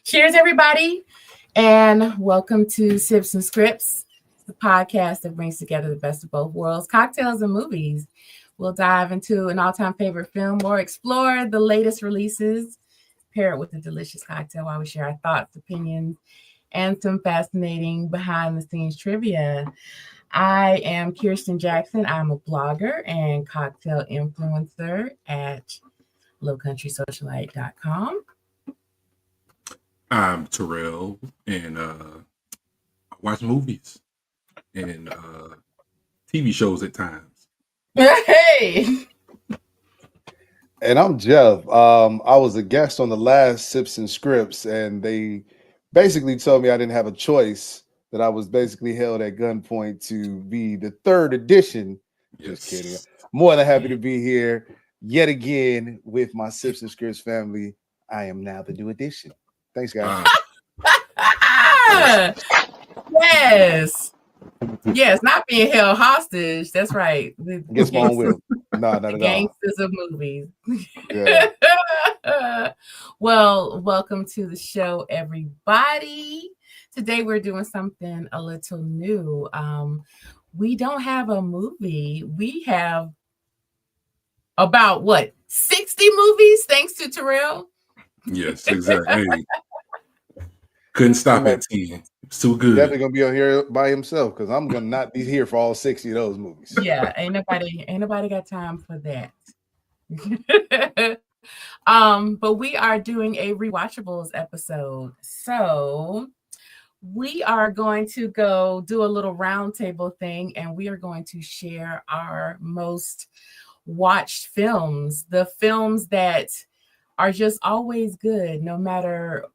Cheers, everybody, and welcome to Sips and Scripts, the podcast that brings together the best of both worlds, cocktails and movies. We'll dive into an all-time favorite film or explore the latest releases, pair it with a delicious cocktail while we share our thoughts, opinions, and some fascinating behind-the-scenes trivia. I am Kirsten Jackson. I'm a blogger and cocktail influencer at lowcountrysocialite.com. I'm Terrell, and I watch movies and TV shows at times. Hey! And I'm Jeff. I was a guest on the last Sips and Scripts, and they basically told me I didn't have a choice, that I was basically held at gunpoint to be the third edition. Yes. Just kidding. More than happy to be here yet again with my Sips and Scripts family. I am now the new edition. Thanks, guys. Yes. Yes, not being held hostage. That's right. Against my own will. No, not at all. Gangsters of movies. Yeah. Well, welcome to the show, everybody. Today we're doing something a little new. We don't have a movie. We have about 60 movies, thanks to Terrell. Yes, exactly. Hey, couldn't stop at 10. It's too good. Definitely gonna be on here by himself because I'm gonna not be here for all 60 of those movies. Yeah, ain't nobody got time for that. But we are doing a Rewatchables episode. So we are going to go do a little roundtable thing, and we are going to share our most watched films, the films that are just always good, no matter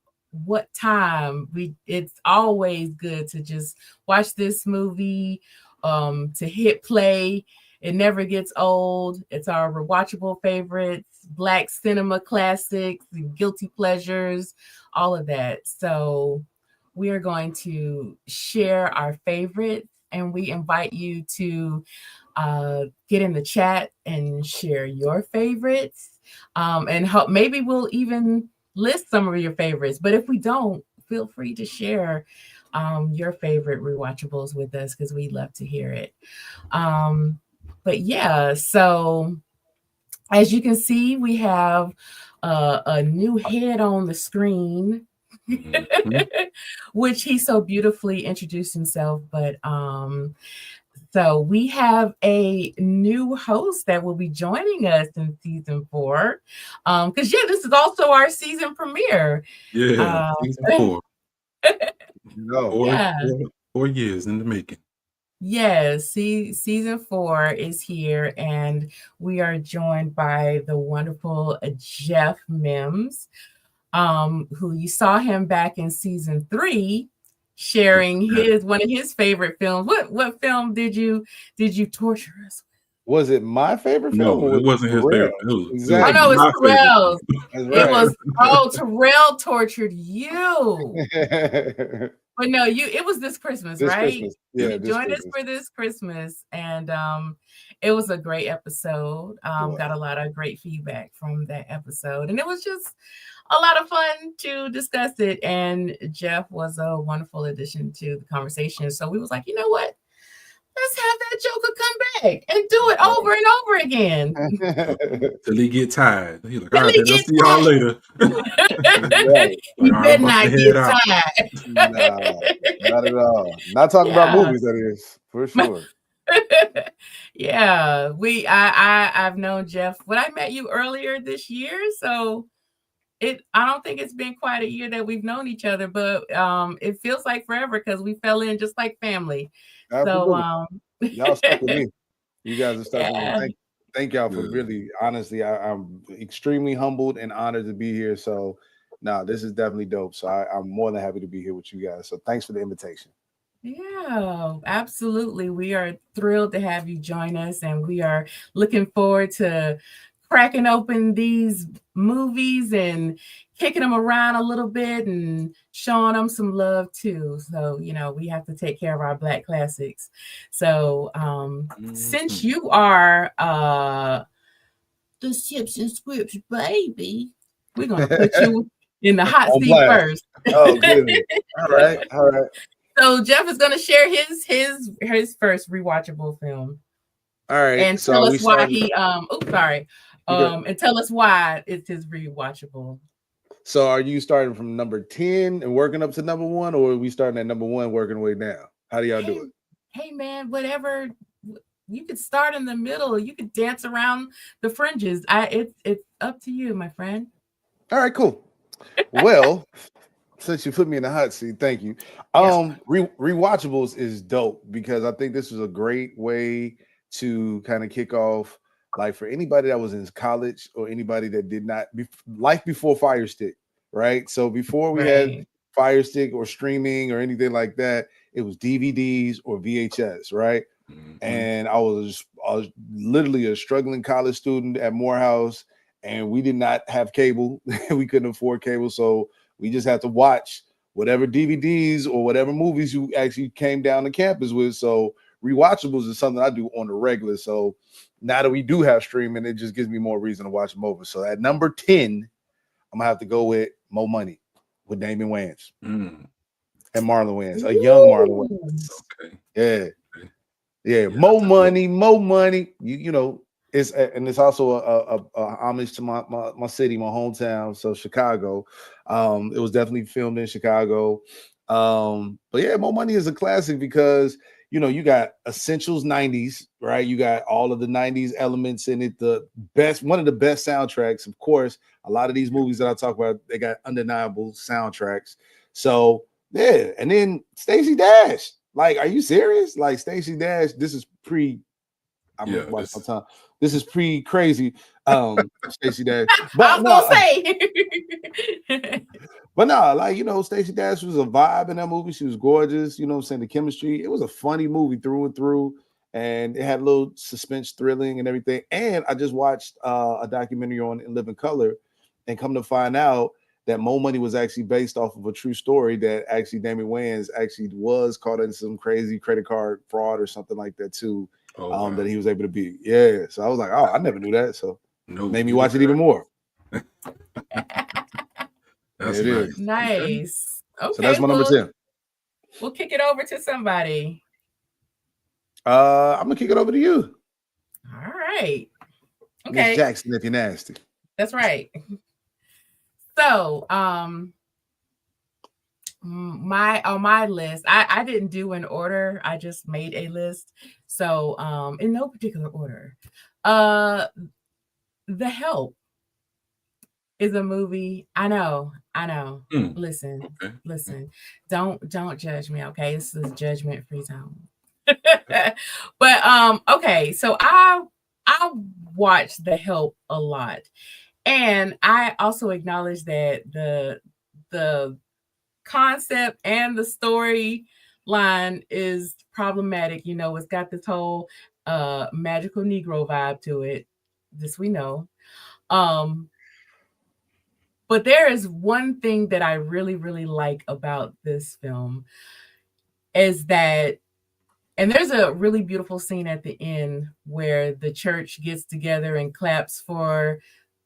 what time. It's always good to just watch this movie, to hit play. It never gets old. It's our rewatchable favorites, Black cinema classics, guilty pleasures, all of that. So we are going to share our favorites, and we invite you to get in the chat and share your favorites. And maybe we'll even list some of your favorites. But if we don't, feel free to share your favorite rewatchables with us, because we love to hear it. But yeah, so as you can see, we have a new head on the screen, which he so beautifully introduced himself. But so we have a new host that will be joining us in season 4. Because this is also our season premiere. Yeah, season 4. No. 4 years in the making. Yes, season 4 is here, and we are joined by the wonderful Jeff Mims, who you saw him back in season 3. Sharing one of his favorite films. What film did you torture us with? Was it my favorite film? No, it wasn't his favorite. Exactly. I know it's Terrell's. Right. It was Terrell tortured you. But no, it was this Christmas, right? Christmas. Yeah, you joined us for this Christmas, and it was a great episode. Got a lot of great feedback from that episode, and it was just a lot of fun to discuss it. And Jeff was a wonderful addition to the conversation. So we was like, you know what? Let's have that Joker come back and do it over and over again. Till he get tired. He's like, all right, I'll see y'all later. You better not get tired. No, not at all. Not talking about movies, that is, for sure. Yeah, I've known Jeff when I met you earlier this year, so I don't think it's been quite a year that we've known each other, but it feels like forever because we fell in just like family. Absolutely. So y'all stuck with me. You guys are stuck with me. Thank y'all for really, honestly, I'm extremely humbled and honored to be here. So this is definitely dope. So I'm more than happy to be here with you guys. So thanks for the invitation. Yeah, absolutely. We are thrilled to have you join us, and we are looking forward to cracking open these movies and kicking them around a little bit and showing them some love too. So, we have to take care of our Black classics. So, since you are the Sips and Scripts baby, we're going to put you in the hot On seat blast. first. Oh, goodness. All right. So Jeff is going to share his first rewatchable film. All right. And So tell we us why starting. and tell us why it's his rewatchable. So are you starting from number 10 and working up to number 1, or are we starting at number 1 working away now? How do y'all do it? Hey man, whatever. You could start in the middle. You could dance around the fringes. It's up to you, my friend. All right, cool. Well, since you put me in the hot seat, thank you. Rewatchables is dope because I think this is a great way to kind of kick off, like, for anybody that was in college or anybody that did not life before Fire Stick, right? So before we had Fire Stick or streaming or anything like that, it was DVDs or VHS, right? And I was literally a struggling college student at Morehouse, and we did not have cable. We couldn't afford cable, so we just had to watch whatever DVDs or whatever movies you actually came down to campus with. So rewatchables is something I do on the regular. So now that we do have streaming, it just gives me more reason to watch them over. So at number 10, I'm gonna have to go with Mo Money with Damon Wayans and Marlon Wayans, a young Marlon Wayans. Okay. Yeah. Mo Money. You know, it's also a homage to my city, my hometown. So Chicago. It was definitely filmed in Chicago. But yeah, Mo Money is a classic because you got Essentials 90s, right? You got all of the 90s elements in it. One of the best soundtracks, of course. A lot of these movies that I talk about, they got undeniable soundtracks. So yeah, and then Stacey Dash. Like, are you serious? Like, Stacey Dash, this is I'm gonna watch my time. This is pre-crazy. Stacey Dash. But I was gonna say. But no, like, Stacey Dash was a vibe in that movie. She was gorgeous. You know what I'm saying? The chemistry. It was a funny movie through and through. And it had a little suspense thrilling and everything. And I just watched a documentary on In Living Color, and come to find out that Mo Money was actually based off of a true story that actually Damon Wayans actually was caught in some crazy credit card fraud or something like that too. Wow. That he was able to beat. Yeah. So I was like, oh, I never knew that. So made me watch it even more. That's nice. Okay. So that's my number 10. We'll kick it over to somebody. I'm gonna kick it over to you. All right. Okay. Miss Jackson, if you're nasty. That's right. So, on my list, I didn't do an order. I just made a list. So, in no particular order, The Help is a movie. I know. Listen. Don't judge me. Okay, this is judgment-free zone. But okay. So I watched The Help a lot. And I also acknowledge that the concept and the storyline is problematic. It's got this whole magical Negro vibe to it. This we know. But there is one thing that I really, really like about this film is that, and there's a really beautiful scene at the end where the church gets together and claps for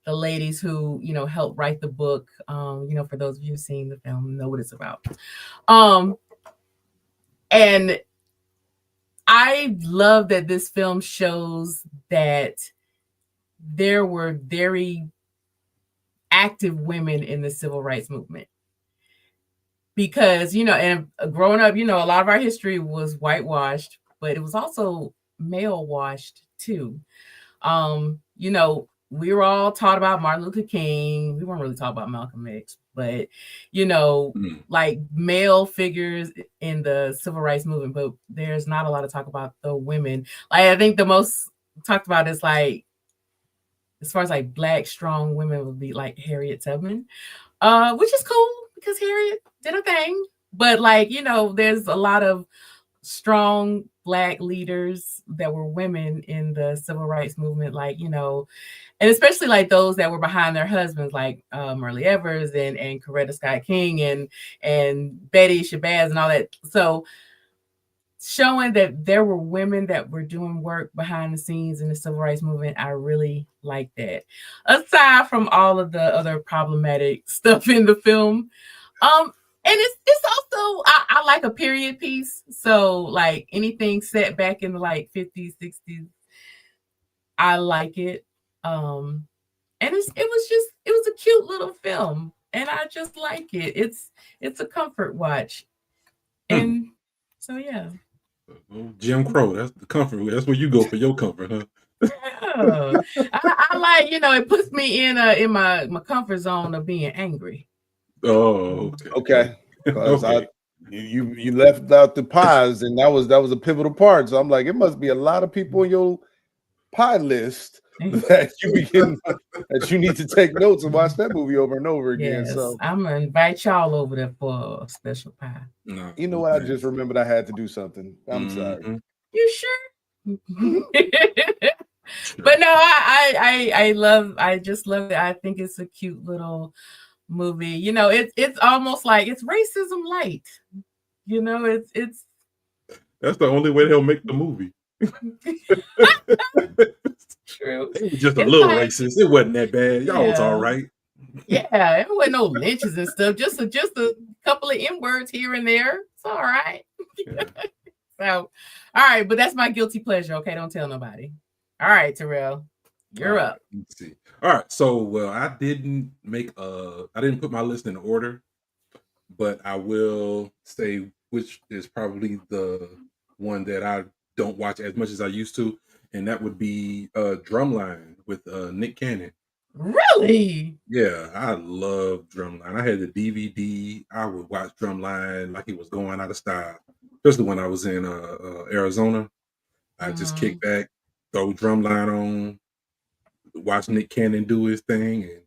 the ladies who, helped write the book. For those of you who've seen the film, know what it's about. And I love that this film shows that there were very active women in the civil rights movement. Because, and growing up, a lot of our history was whitewashed, but it was also male washed too. We were all taught about Martin Luther King. We weren't really taught about Malcolm X, but, like male figures in the civil rights movement, but there's not a lot of talk about the women. Like, I think the most talked about is like, as far as like Black strong women would be like Harriet Tubman, which is cool because Harriet did a thing. But like, there's a lot of strong Black leaders that were women in the civil rights movement, like, and especially like those that were behind their husbands, like Murray Evers and Coretta Scott King and Betty Shabazz and all that. So showing that there were women that were doing work behind the scenes in the civil rights movement, I really like that. Aside from all of the other problematic stuff in the film, and it's also I like a period piece. So like anything set back in the like 50s, 60s, I like it. And it was a cute little film, and I just like it. It's a comfort watch, and so yeah. Jim Crow, that's the comfort. That's where you go for your comfort, huh? Yeah. I like, it puts me in my comfort zone of being angry. Oh, okay. Because you left out the pies, and that was a pivotal part. So I'm like, it must be a lot of people in your pie list that you need to take notes and watch that movie over and over again. Yes, so I'm gonna invite y'all over there for a special pie. No, you know what? I just remembered I had to do something. I'm sorry. You sure? But no, I just love it. I think it's a cute little movie. It's almost like it's racism light. It's that's the only way they'll make the movie. True. It was just a little racist. It wasn't that bad. Y'all was all right. Yeah, it wasn't no lynches and stuff. Just a couple of N-words here and there. It's all right. Yeah. So, all right, but that's my guilty pleasure. Okay, don't tell nobody. All right, Terrell, you're up. Let's see. All right, so I didn't put my list in order, but I will say which is probably the one that I don't watch as much as I used to, and that would be Drumline with Nick Cannon. Really? Yeah, I love Drumline. I had the DVD. I would watch Drumline like it was going out of style, especially when I was in Arizona. I just kick back, throw Drumline on, watch Nick Cannon do his thing. And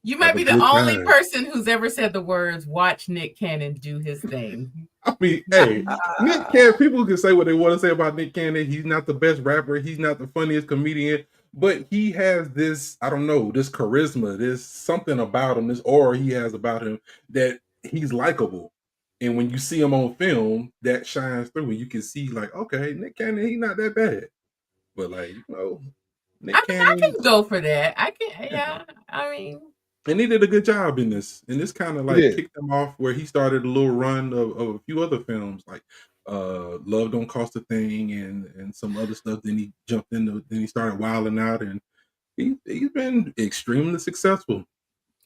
you might be the only person who's ever said the words, watch Nick Cannon do his thing. I mean, hey, Nick Cannon, people can say what they want to say about Nick Cannon. He's not the best rapper. He's not the funniest comedian. But he has this, I don't know, this charisma, there's something about him, this aura he has about him that he's likable. And when you see him on film, that shines through. You can see, like, okay, Nick Cannon, he's not that bad. But, like, Nick Cannon. I can go for that. I can, yeah. I mean. And he did a good job in this. And this kind of, like, kicked him off where he started a little run of a few other films, like Love Don't Cost a Thing and some other stuff. Then he jumped into, then he started wilding out, and he's been extremely successful.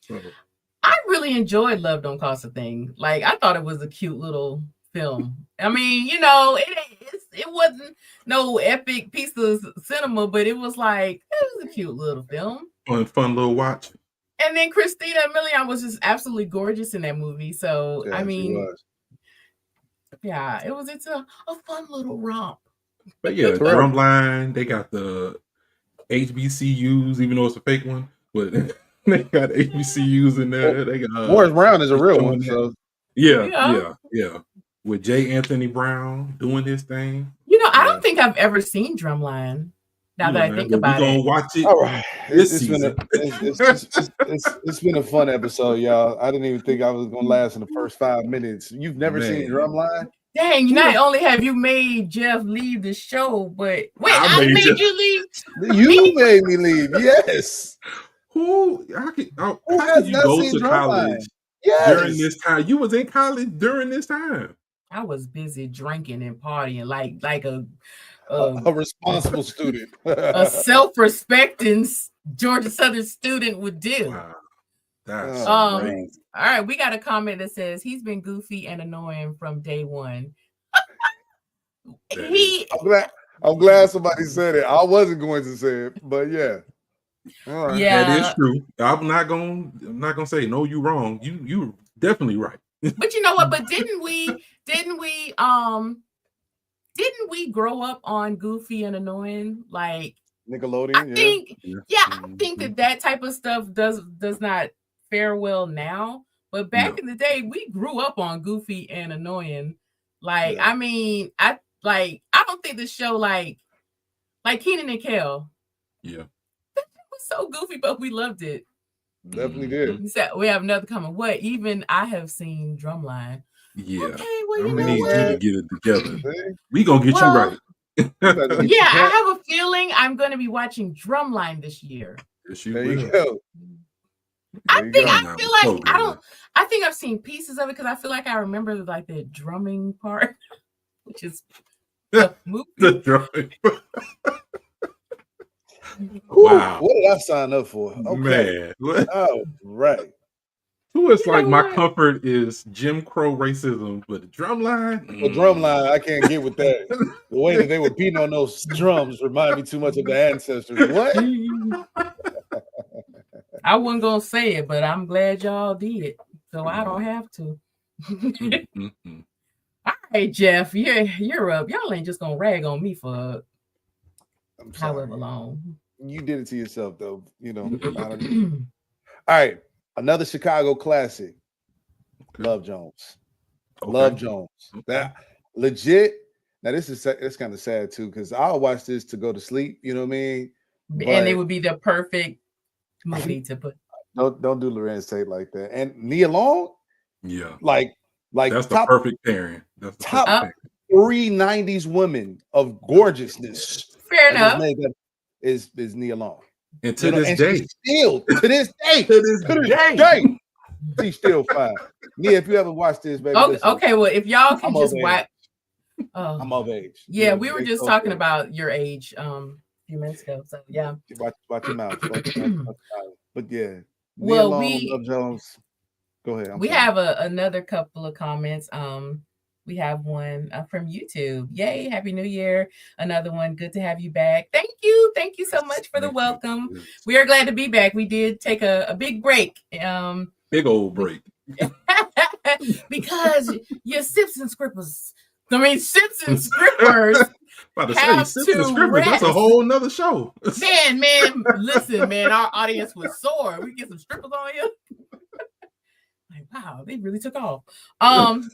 So I really enjoyed Love Don't Cost a Thing. Like, I thought it was a cute little film. I mean, it wasn't no epic piece of cinema, but it was like, it was a cute little film. Fun little watch. And then Christina Milian was just absolutely gorgeous in that movie. So, I mean, yeah, it's a fun little romp. But yeah, Drumline, they got the HBCUs, even though it's a fake one, but they got HBCUs in there. They got Morris Brown is a real one. So. Yeah. With J. Anthony Brown doing his thing. I don't think I've ever seen Drumline. Now that I think about it, we're gonna watch it. All right, it's been a fun episode, y'all. I didn't even think I was gonna last in the first 5 minutes. You've never seen Drumline? Dang! Not only have you made Jeff leave the show, but wait, I made you leave. You made me leave. Yes. How could you go to college during this time? You was in college during this time. I was busy drinking and partying like a responsible student, a self-respecting Georgia Southern student would do. Wow. That's all right, we got a comment that says he's been goofy and annoying from day one. I'm glad somebody said it. I wasn't going to say it, but yeah. All right. Yeah, that is true. I'm not gonna say no, you wrong. You definitely right. But you know what? But didn't we grow up on Goofy and Annoying? Like Nickelodeon? I think that type of stuff does not fare well now. But back in the day, we grew up on Goofy and Annoying. Like, I mean, like I don't think the show like Keenan and Kel. Yeah. It was so goofy, but we loved it. Definitely did. We have another comment. What? Even I have seen Drumline. Yeah. Okay, well, I'm you gonna know need what? you to get it together. We gonna get you right. Yeah, I have a feeling I'm going to be watching Drumline this year. Yes, you there will. you go. I There you think go. I feel like I think I've seen pieces of it because I feel like I remember like the drumming part, which is the movie. The drumming. Wow. What did I sign up for? Okay. Man. Oh, right. Who is like my what? comfort is Jim Crow racism, but the drumline. The drumline, I can't get with that. The way that they were beating on those drums remind me too much of the ancestors. What? I wasn't gonna say it, but I'm glad y'all did, so I don't have to. All right, Jeff, you're up. Y'all ain't just gonna rag on me for however long. You did it to yourself, though. You know. All right, another Chicago classic. Okay. Love Jones. Okay. Love Jones. Okay. That legit. Now this is it's kind of sad too because I'll watch this to go to sleep. You know what I mean? And it would be the perfect movie to put. Don't do Lorenz Tate like that. And Nia Long. Yeah. Like that's the perfect pairing. That's the top 3 90s women of gorgeousness. Fair enough. Is Nia Long. And to this day. Still to this day. She's still fine. Nia, if you ever watch this, baby. Okay, well, if y'all can just watch. I'm of age. Yeah, we were just talking about your age a few minutes ago. So yeah. Watch your mouth. But yeah. Well, Love Jones. Go ahead. We have another couple of comments. We have one from YouTube. Yay, Happy New Year. Another one. Good to have you back. Thank you. Thank you so much for the welcome. We are glad to be back. We did take a big break. Big old break. Because your Sips and Scrippers. Sips and Scrippers. About to say, Sips and Scrippers, that's a whole nother show. Man, listen, man, our audience was sore. We get some strippers on here. Wow, they really took off. And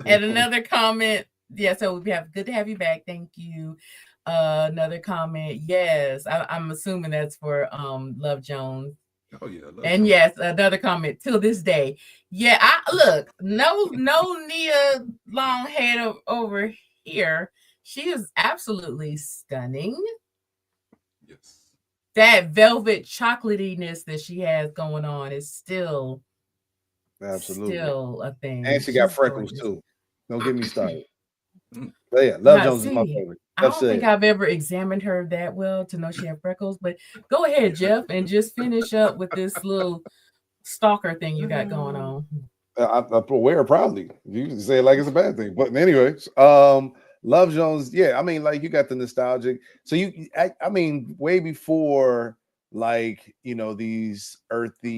another comment. Yeah, so we have good to have you back. Thank you. Another comment. Yes, I'm assuming that's for Love Jones. Oh yeah. And yes, another comment till this day. Yeah, no Nia Longhead over here. She is absolutely stunning. Yes. That velvet chocolatiness that she has going on is still a thing. And she got freckles too. Don't get me started. But yeah, Love Jones is my favorite. I don't think I've ever examined her that well to know she had freckles, but go ahead, Jeff, and just finish up with this little stalker thing you got going on. I wear it proudly. You can say it like it's a bad thing. But anyways, Love Jones, yeah, I mean, like you got the nostalgic. So I mean, way before like, you know, these earthy,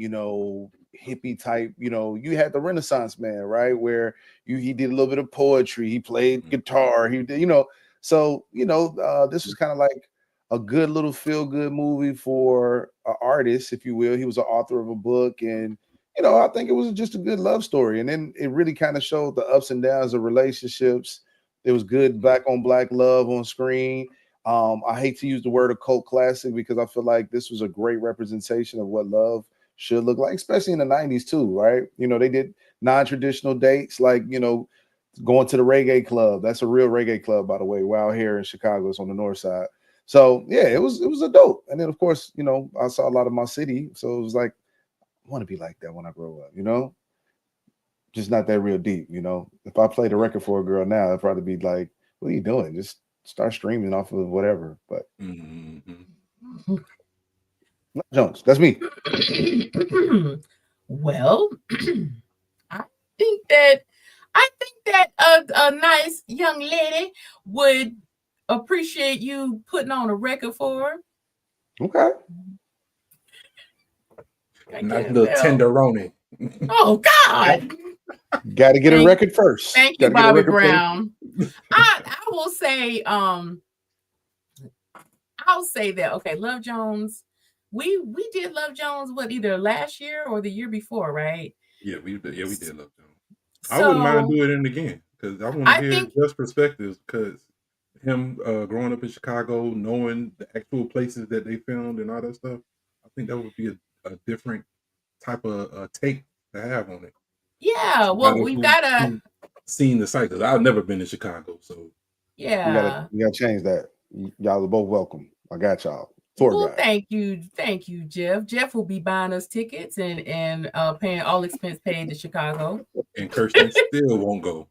you know, hippie type, you know, you had the Renaissance man, right? Where he did a little bit of poetry, he played guitar, he did, you know, so, you know, this was kind of like a good little feel-good movie for an artist, if you will. He was an author of a book, and you know, I think it was just a good love story. And then it really kind of showed the ups and downs of relationships. There was good black on black love on screen. I hate to use the word a cult classic because I feel like this was a great representation of what love should look like, especially in the 90s too, right? You know, they did non-traditional dates, like, you know, going to the reggae club. That's a real reggae club, by the way. We're out here in Chicago. It's on the north side. So yeah, it was a dope. And then of course, you know, I saw a lot of my city. So it was like, I want to be like that when I grow up, you know? Just not that real deep, you know? If I played a record for a girl now, I'd probably be like, what are you doing? Just start streaming off of whatever. But Jones, that's me. Well, I think that a nice young lady would appreciate you putting on a record for her. Okay. Nice little tenderoni. Oh God! Got to get a record first. Thank you, Bobby Brown. I will say, I'll say that. Okay, Love Jones. We did Love Jones. What, either last year or the year before, right? Yeah, we did Love Jones. I wouldn't mind So doing it again because I want to I hear think, just perspectives. Because him growing up in Chicago, knowing the actual places that they filmed and all that stuff, I think that would be a different type of take to have on it. yeah, well, Somebody we've who got to, seen the site because I've never been to Chicago, so yeah. We gotta change that. Y'all are both welcome. I got y'all. Tour Well, guide. thank you, Jeff. Jeff will be buying us tickets and paying all expense paid to Chicago. and Kirsten still won't go.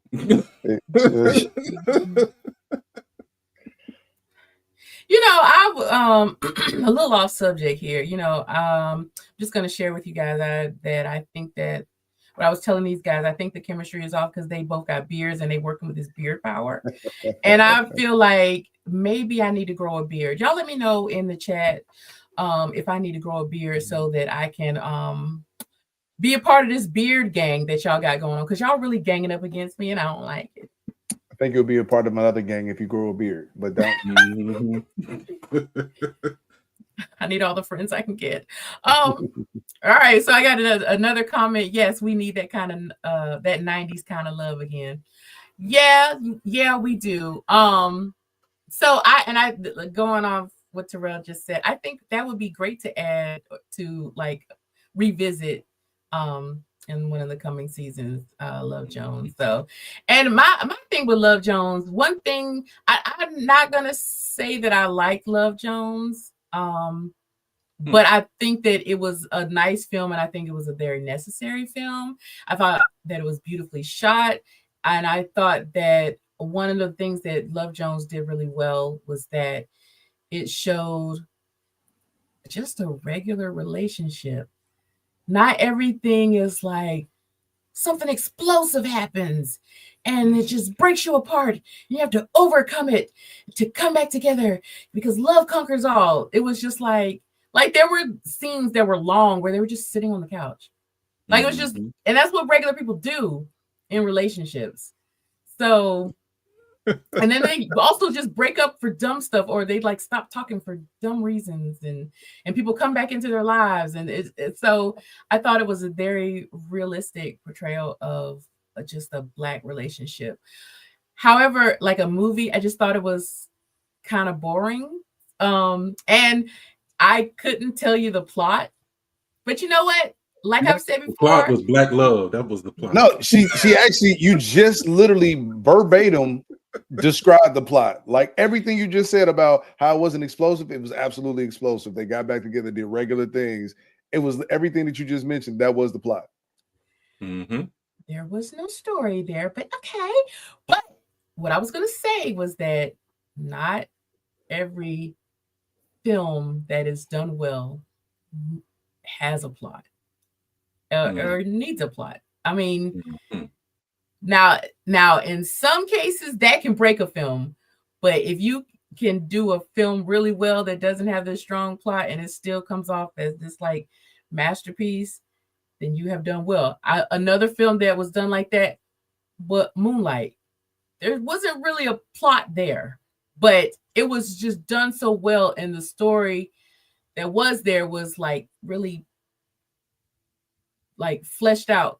You know, I a little off subject here. You know, just going to share with you guys that I think that what I was telling these guys, I think the chemistry is off because they both got beards and they working with this beard power, and I feel like maybe I need to grow a beard. Y'all, let me know in the chat if I need to grow a beard so that I can be a part of this beard gang that y'all got going on because y'all really ganging up against me and I don't like it. I think you'll be a part of my other gang if you grow a beard, but don't. I need all the friends I can get. All right, so I got another comment. Yes, we need that kind of that 90s kind of love again. Yeah, we do. So I going off what Terrell just said, I think that would be great to add to like revisit in one of the coming seasons, Love Jones. So, and my thing with Love Jones, one thing I'm not gonna say that I like Love Jones, but I think that it was a nice film, and I think it was a very necessary film. I thought that it was beautifully shot, and I thought that one of the things that Love Jones did really well was that it showed just a regular relationship. Not everything is like something explosive happens and it just breaks you apart. You have to overcome it to come back together because love conquers all. It was just like there were scenes that were long where they were just sitting on the couch. Like it was just, and that's what regular people do in relationships. So, and then they also just break up for dumb stuff, or they like stop talking for dumb reasons, and people come back into their lives, and so I thought it was a very realistic portrayal of just a Black relationship. However, like a movie, I just thought it was kind of boring, and I couldn't tell you the plot. But you know what? Like I've said before, the plot was Black love. That was the plot. No, she actually, you just literally verbatim described the plot. Like everything you just said about how it wasn't explosive, it was absolutely explosive. They got back together, did regular things. It was everything that you just mentioned. That was the plot. There was no story there, but okay. But what I was going to say was that not every film that is done well has a plot or needs a plot. I mean, now in some cases that can break a film, but if you can do a film really well that doesn't have this strong plot and it still comes off as this like masterpiece, then you have done well. Another film that was done like that, but Moonlight, there wasn't really a plot there, but it was just done so well, and the story that was there was like really like fleshed out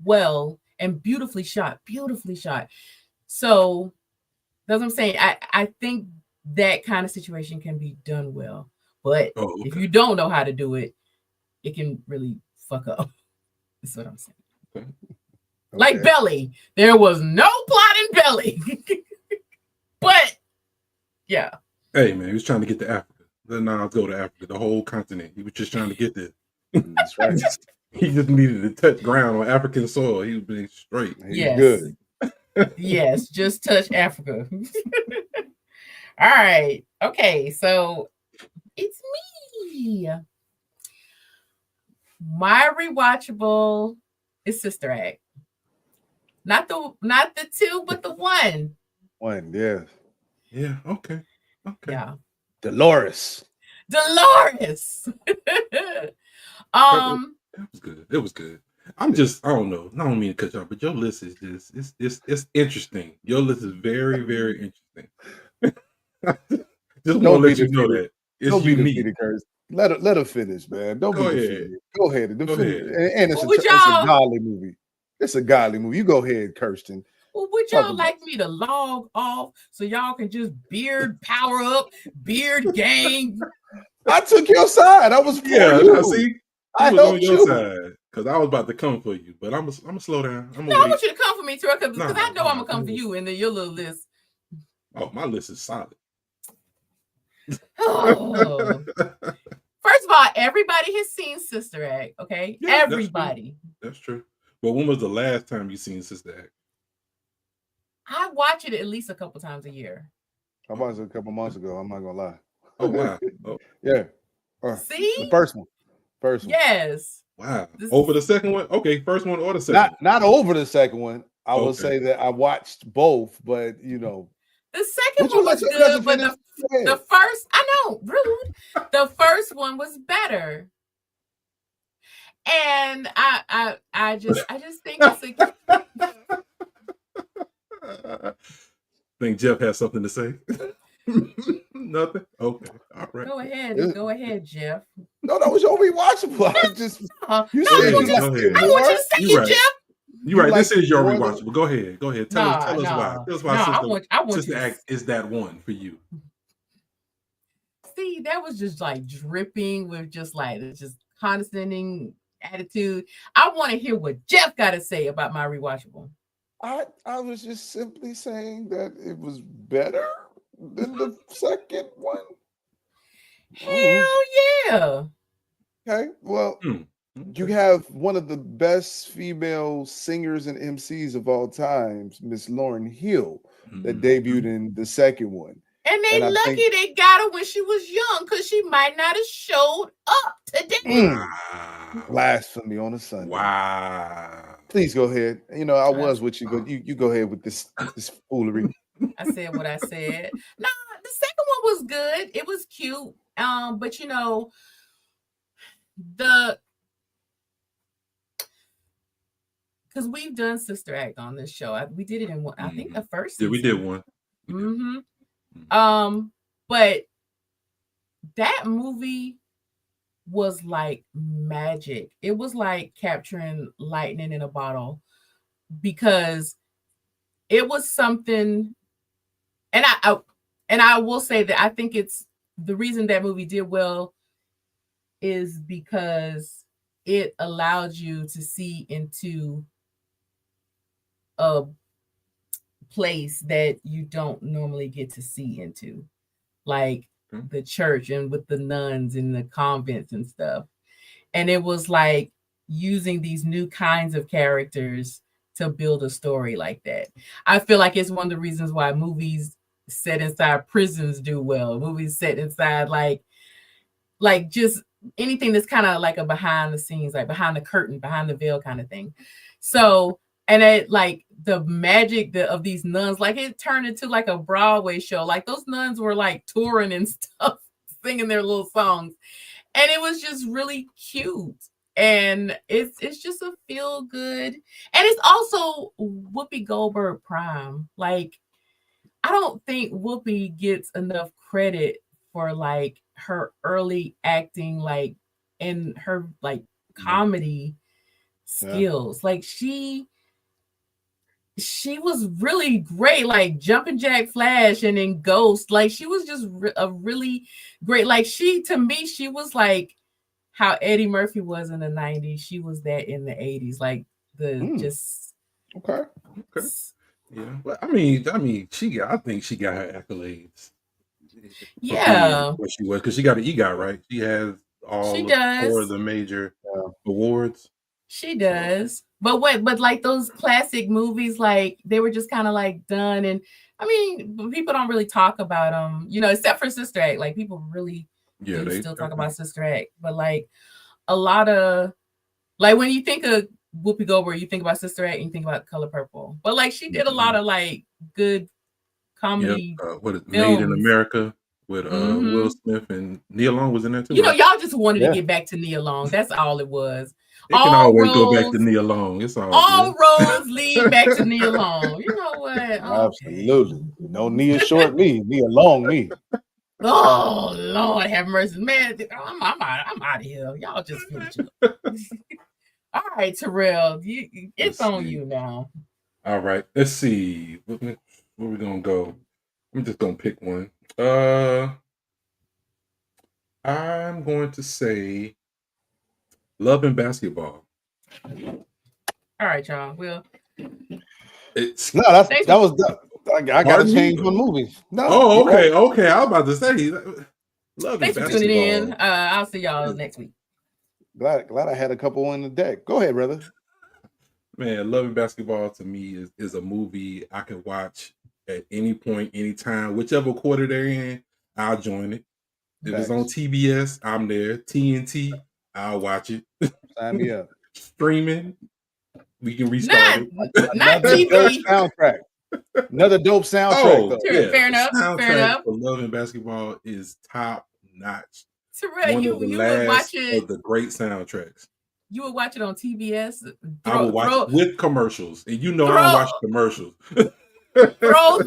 well and beautifully shot. So that's what I'm saying. I think that kind of situation can be done well, but if you don't know how to do it, it can really fuck up. That's what I'm saying. Okay. Like Belly, there was no plot in Belly, but yeah. Hey man, he was trying to get to Africa. Then now go to Africa, the whole continent. He was just trying to get there. That's right. He just needed to touch ground on African soil. He was being straight. Yes. Good. Yes, just touch Africa. All right. Okay, so it's me. My rewatchable is Sister Act. Not the two, but the one. One, yes. Yeah, okay. Yeah. Dolores. It was good. It was good. I don't know. I don't mean to cut you off, but your list is just it's interesting. Your list is very, very interesting. Just want to let you know that. It's unique. Let her finish, man. Don't be defeated. Go ahead and defend it. And it's a y'all, Dolly movie. It's a godly movie. You go ahead, Kirsten. Well, would y'all like me to log off so y'all can just beard power up, beard gang? I took your side. I was for you. See, I was on your side because I was about to come for you, but I'm gonna slow down. I want you to come for me, Troy, because I know I'm gonna come for you and then your little list. Oh, my list is solid. Oh. First of all, everybody has seen Sister Act, okay? Yeah, everybody. That's true. But when was the last time you seen Sister Act? I watch it at least a couple times a year. I watched it a couple months ago. I'm not gonna lie. Oh wow! Oh. Yeah. See, the first one. Yes. Wow. Over the second one? Okay, first one or the second? Not over the second one. I will say that I watched both, but you know. The second one was good, but the first, I know, rude. The first one was better. And I just think it's I think Jeff has something to say. Nothing? Okay. All right. Go ahead, Jeff. No, that was your rewatchable. I just I want you to say it, Jeff. You're right. This is your rewatchable. Go ahead. Tell us why. Tell us why Sister Act is that one for you. See, that was just like dripping with just condescending attitude. I want to hear what Jeff got to say about my rewatchable. I was just simply saying that it was better than the second one. Hell yeah. Okay. Well, you have one of the best female singers and MCs of all times, Miss Lauryn Hill, that debuted in the second one. And lucky they got her when she was young, because she might not have showed up today. Blasphemy on a Sunday. Wow. Please go ahead. You know, I was with you, but you go ahead with this foolery. I said what I said. No, the second one was good. It was cute. But you know, because we've done Sister Act on this show. We did it in one, I think the first season. Yeah, we did one. But that movie was like magic. It was like capturing lightning in a bottle, because it was something, and I will say that I think it's the reason that movie did well is because it allowed you to see into a place that you don't normally get to see into, like the church and with the nuns and the convents and stuff. And it was like using these new kinds of characters to build a story like that. I feel like it's one of the reasons why movies set inside prisons do well. Movies set inside like just anything that's kind of like a behind the scenes, like behind the curtain, behind the veil kind of thing. So, and it like the magic of these nuns, like it turned into like a Broadway show. Like those nuns were like touring and stuff, singing their little songs. And it was just really cute. And it's just a feel good. And it's also Whoopi Goldberg prime. Like, I don't think Whoopi gets enough credit for like her early acting, like in her like comedy skills. Like she was really great, like Jumpin' Jack Flash and in Ghost. Like she was just a really great, like to me, she was like how Eddie Murphy was in the 90s. She was that in the 80s. Like just okay. Yeah. Well, I mean, I think she got her accolades. Yeah. What she was, because she got an EGOT, right? She has all four of the major awards. She does. But like those classic movies, like they were just kind of like done. And I mean, people don't really talk about them, you know, except for Sister Act. Like people really they still talk about Sister Act. But like a lot of, like when you think of Whoopi Goldberg, you think about Sister Act and you think about Color Purple. But like she did a lot of like good comedy. What is Made in America with Will Smith and Nia Long was in there too. You know, y'all just wanted to get back to Nia Long. That's all it was. It can always go back to Nia Long. It's all roads lead back to Nia Long. You know what? Absolutely. No Nia short me, Nia long me. Oh Lord, have mercy, man! I'm out of here. Y'all just finish up. All right, Terrell, it's Let's on see. you now. All right, let's see. Where we gonna go? I'm just gonna pick one. Uh, I'm going to say Love and Basketball. All right, y'all. Well, It's No, that was the. I gotta pardon me. change my movies. No, Oh, you're right. okay. I was about to say Love and thanks for tuning in. Basketball. I'll see y'all Is, next week. Glad I had a couple on the deck. Go ahead, brother. man, Love and Basketball to me is a movie I can watch at any point, anytime, whichever quarter they're in. I'll join it. If it's on Facts. TBS, I'm there. TNT, I'll watch it. Sign me up. Streaming, we can restart Not it. not Another dope TV. soundtrack. Another dope soundtrack Oh though. yeah, Fair the enough. Fair soundtrack enough. for Love and Basketball is top notch. Terrell, One of the you would watch last it. of the great soundtracks. You would watch it on TBS. I will watch it Throw with commercials, and you know I don't throw watch commercials. throw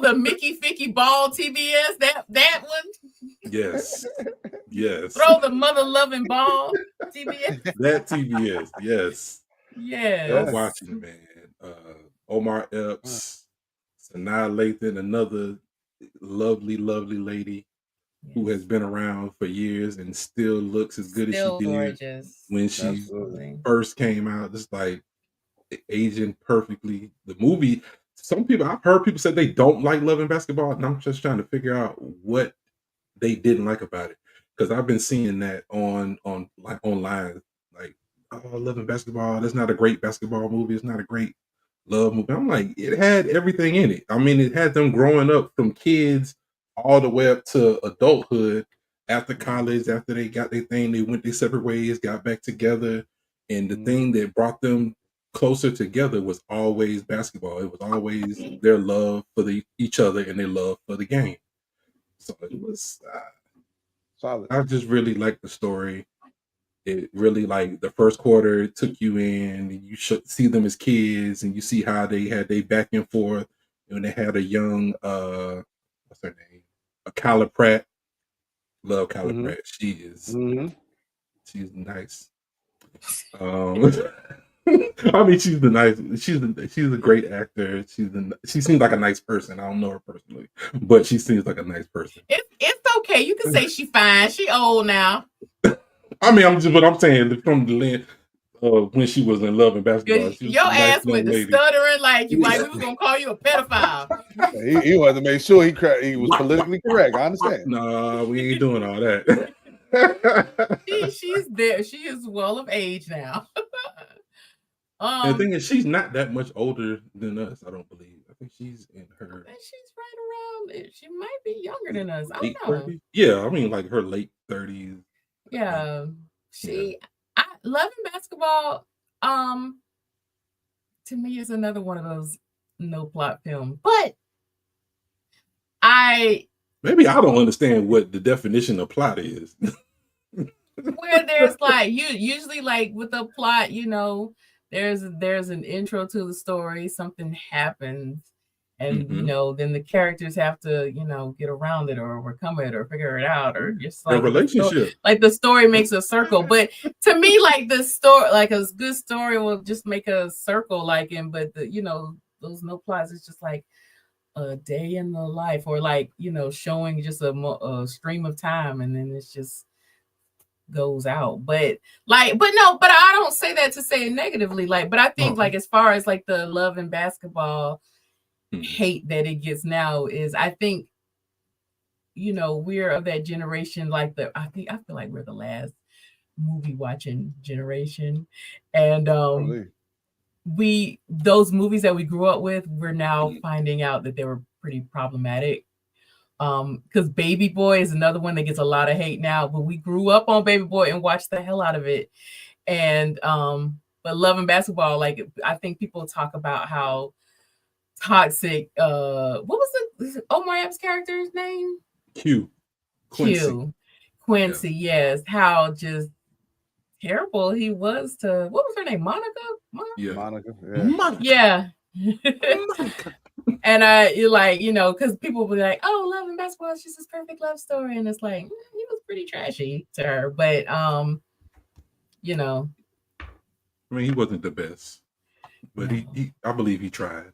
the Mickey Ficky Ball TBS, that one. Yes, Throw the Mother Loving Ball TBS. that TBS. Yes, I'm Yes. watching it, man. Omar Epps, Sanaa Lathan, another lovely lady who has been around for years and still looks as good Still as she did gorgeous. when she Absolutely. first came out. Just like aging perfectly. The movie, I've heard people say they don't like Love and Basketball, and I'm just trying to figure out what they didn't like about it, because I've been seeing that on like online, like, oh, Love and Basketball, that's not a great basketball movie, it's not a great love movie. I'm like, it had everything in it. I mean, it had them growing up from kids all the way up to adulthood. After college, after they got their thing, they went their separate ways, got back together, and the thing that brought them closer together was always basketball. It was always their love for each other and their love for the game. So it was. Solid. I just really liked the story. It really, like, the first quarter, it took you in. And you should see them as kids, and you see how they had they back and forth. And they had a young, what's her name? Kyla Pratt. Love Kyla Pratt. She is. She's nice. I mean, she's a great actor. She seems like a nice person. I don't know her personally, but she seems like a nice person. It's okay. You can say she fine. She old now. I mean, I'm saying from the lens of when she was in Love and Basketball. She was Your a nice ass with the lady. stuttering like we was gonna call you a pedophile. He wanted to make sure he was politically correct. I understand. No, we ain't doing all that. She's there. She is well of age now. And the thing is, she's not that much older than us. I don't believe. I think she's in her. She's right around. She might be younger than us. I Late don't know. 30s? Yeah, I mean, like her late 30s. Yeah, I Love and Basketball. To me, is another one of those no plot films. But maybe I don't understand what the definition of plot is. Where there's like usually like with the plot, there's an intro to the story, something happens, and then the characters have to get around it or overcome it or figure it out, or just like a relationship. The story makes a circle. But to me, like the story, like a good story will just make a circle, but those no plots, it's just like a day in the life, or like showing just a stream of time, and then it's just goes out. But I don't say that to say it negatively, but I think like as far as like the Love and Basketball hate that it gets now is, I think we're of that generation, I feel like we're the last movie watching generation, and those movies that we grew up with, we're now finding out that they were pretty problematic. Because Baby Boy is another one that gets a lot of hate now, but we grew up on Baby Boy and watched the hell out of it. And but Love and Basketball, like, I think people talk about how toxic what was Omar Epps' character's name? Quincy, yes. How just terrible he was to, what was her name? Monica? Monica. Yeah. And because people will be like, oh, Love and Basketball is just this perfect love story, and it's like, he was pretty trashy to her, but I mean, he wasn't the best, but No. I believe he tried.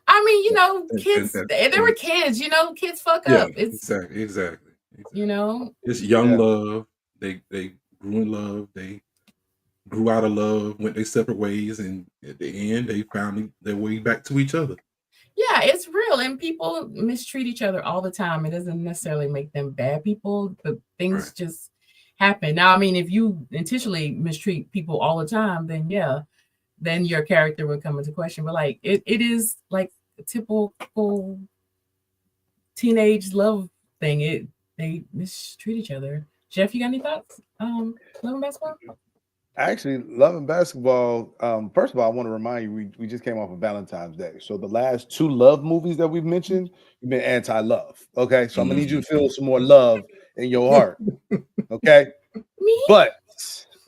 I mean, And kids, they were kids, kids fuck yeah, up. It's, exactly. It's young Yeah. love. They grew in love. They grew out of love, went their separate ways, and at the end, they found their way back to each other. yeah, it's real. And people mistreat each other all the time. It doesn't necessarily make them bad people, but things Right. just happen. Now, I mean, if you intentionally mistreat people all the time, then yeah, then your character would come into question. But like it is like a typical teenage love thing. They mistreat each other. Jeff, you got any thoughts? Love and basketball? Actually, Love and Basketball. First of all, I want to remind you, we just came off of Valentine's Day. So the last two love movies that we've mentioned, you've been anti-love. Okay. So I'm gonna need you to feel some more love in your heart. Okay. Me? But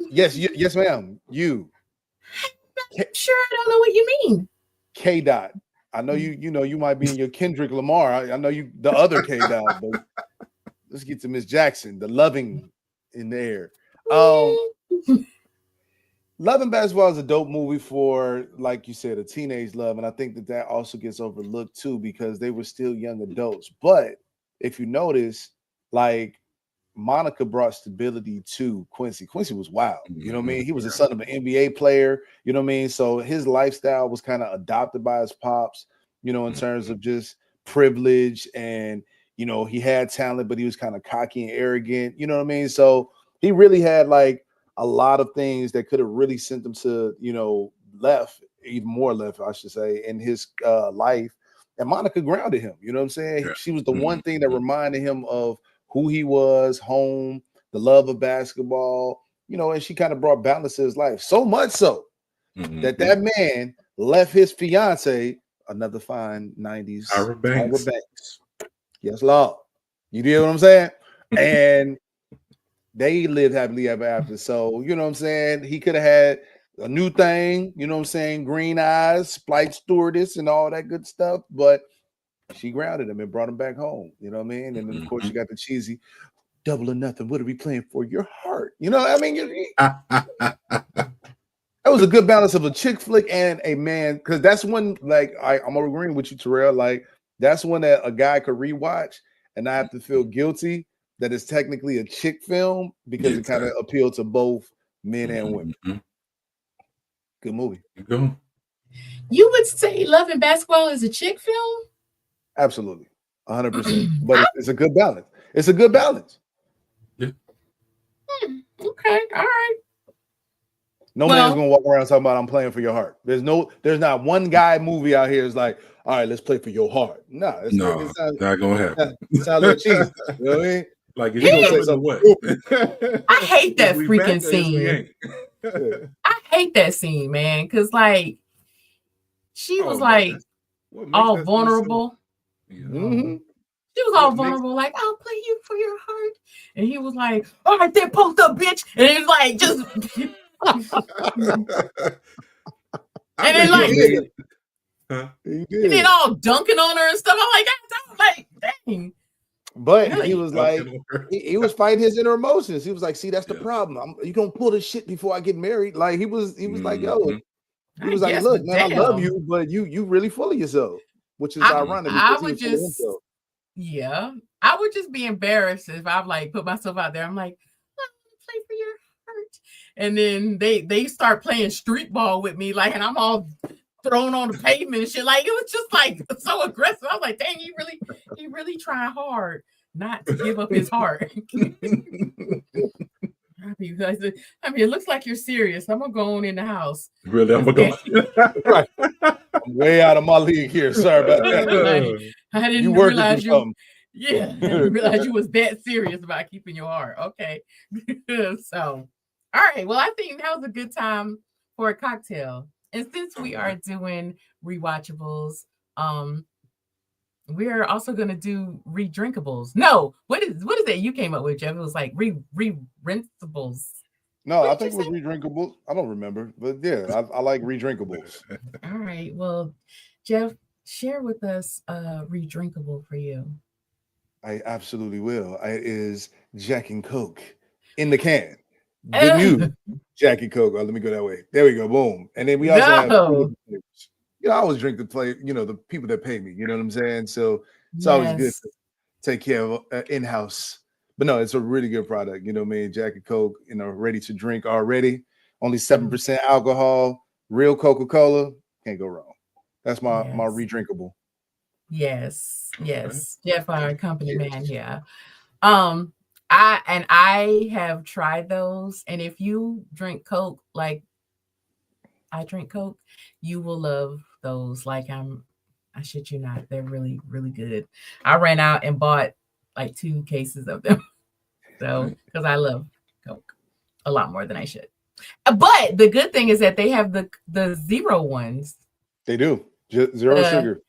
yes, yes, ma'am. You Sure, I don't know what you mean. K Dot. I know you might be in your Kendrick Lamar. I know you the other K Dot, but let's get to Miss Jackson, the loving in the air. Love and Basketball is a dope movie for, like you said, a teenage love. And I think that also gets overlooked too, because they were still young adults. But if you notice, like Monica brought stability to Quincy. Quincy was wild. You know what I mean? He was the son of an NBA player. You know what I mean? So his lifestyle was kind of adopted by his pops, in terms of just privilege. And, he had talent, but he was kind of cocky and arrogant. You know what I mean? So he really had like a lot of things that could have really sent him to, left, even more left, I should say, in his life. And Monica grounded him. You know what I'm saying? Yeah. She was the one thing that reminded him of who he was, home, the love of basketball, and she kind of brought balance to his life. So much so that man left his fiance, another fine 90s Tyra Banks. Yes, Lord. You deal what I'm saying? And they lived happily ever after. So, you know what I'm saying? He could have had a new thing, you know what I'm saying? Green eyes, flight stewardess, and all that good stuff. But she grounded him and brought him back home. You know what I mean? And then, of course, you got the cheesy double or nothing. What are we playing for? Your heart. You know, I mean, that was a good balance of a chick flick and a man. Because that's when, like, I'm agreeing with you, Terrell. Like, that's when a guy could rewatch and not have to feel guilty that it's technically a chick film, because it kind of appealed to both men and women. Good movie. You would say Love and Basketball is a chick film? Absolutely. 100%. But it's a good balance. It's a good balance. Yeah. Okay. All right. No man's gonna walk around talking about I'm playing for your heart. There's not one guy movie out here is like, all right, let's play for your heart. No, it's not gonna happen. It sounds a little cheesy. You know what I mean? Like, if you gonna say something, I hate that freaking scene. I hate that scene, man, because like she was like all vulnerable. She was all vulnerable, like, I'll play you for your heart. And he was like, all right, then post up, bitch. And he's like, just and then like and then all dunking on her and stuff. I'm like, dang. But really? He was like, he was fighting his inner emotions. He was like, see, that's the problem. You don't pull this shit before I get married. Like he was like, yo, he was like, look, man, I love you, but you really full of yourself, which is ironic. I would just, I would just be embarrassed if I've like put myself out there. I'm like, I want to play for your heart, and then they start playing street ball with me, like, and I'm all thrown on the pavement and shit. Like, it was just like so aggressive. I was like, dang, he really trying hard not to give up his heart. I mean, it looks like you're serious. I'm gonna go on in the house. Really, I'm gonna go. Right. I'm way out of my league here. Sorry about that. I didn't realize you. Yeah, I didn't realize you was that serious about keeping your heart. Okay, so all right. Well, I think that was a good time for a cocktail. And since we are doing rewatchables, we're also going to do redrinkables. No, what is that you came up with, Jeff? It was like re-rinsables. No, I think it was redrinkables. I don't remember, but yeah, I like redrinkables. All right. Well, Jeff, share with us a redrinkable for you. I absolutely will. It is Jack and Coke in the can. the new Jack and Coke. Oh, let me go that way. There we go. Boom. And then we also have No. flavors. I always drink the the people that pay me. You know what I'm saying? So it's always good Yes. to take care of in-house. But no, it's a really good product. You know what I mean? Jack and Coke, ready to drink already. Only 7% alcohol, real Coca-Cola. Can't go wrong. That's my Yes. redrinkable. Yes. Okay. Yes. Jeff, our company man. Yeah. I have tried those, and if you drink Coke like I drink Coke, you will love those. I shit you not, they're really, really good. I ran out and bought like 2 cases of them. So, because I love Coke a lot more than I should. But the good thing is that they have the zero ones. They do. Zero sugar.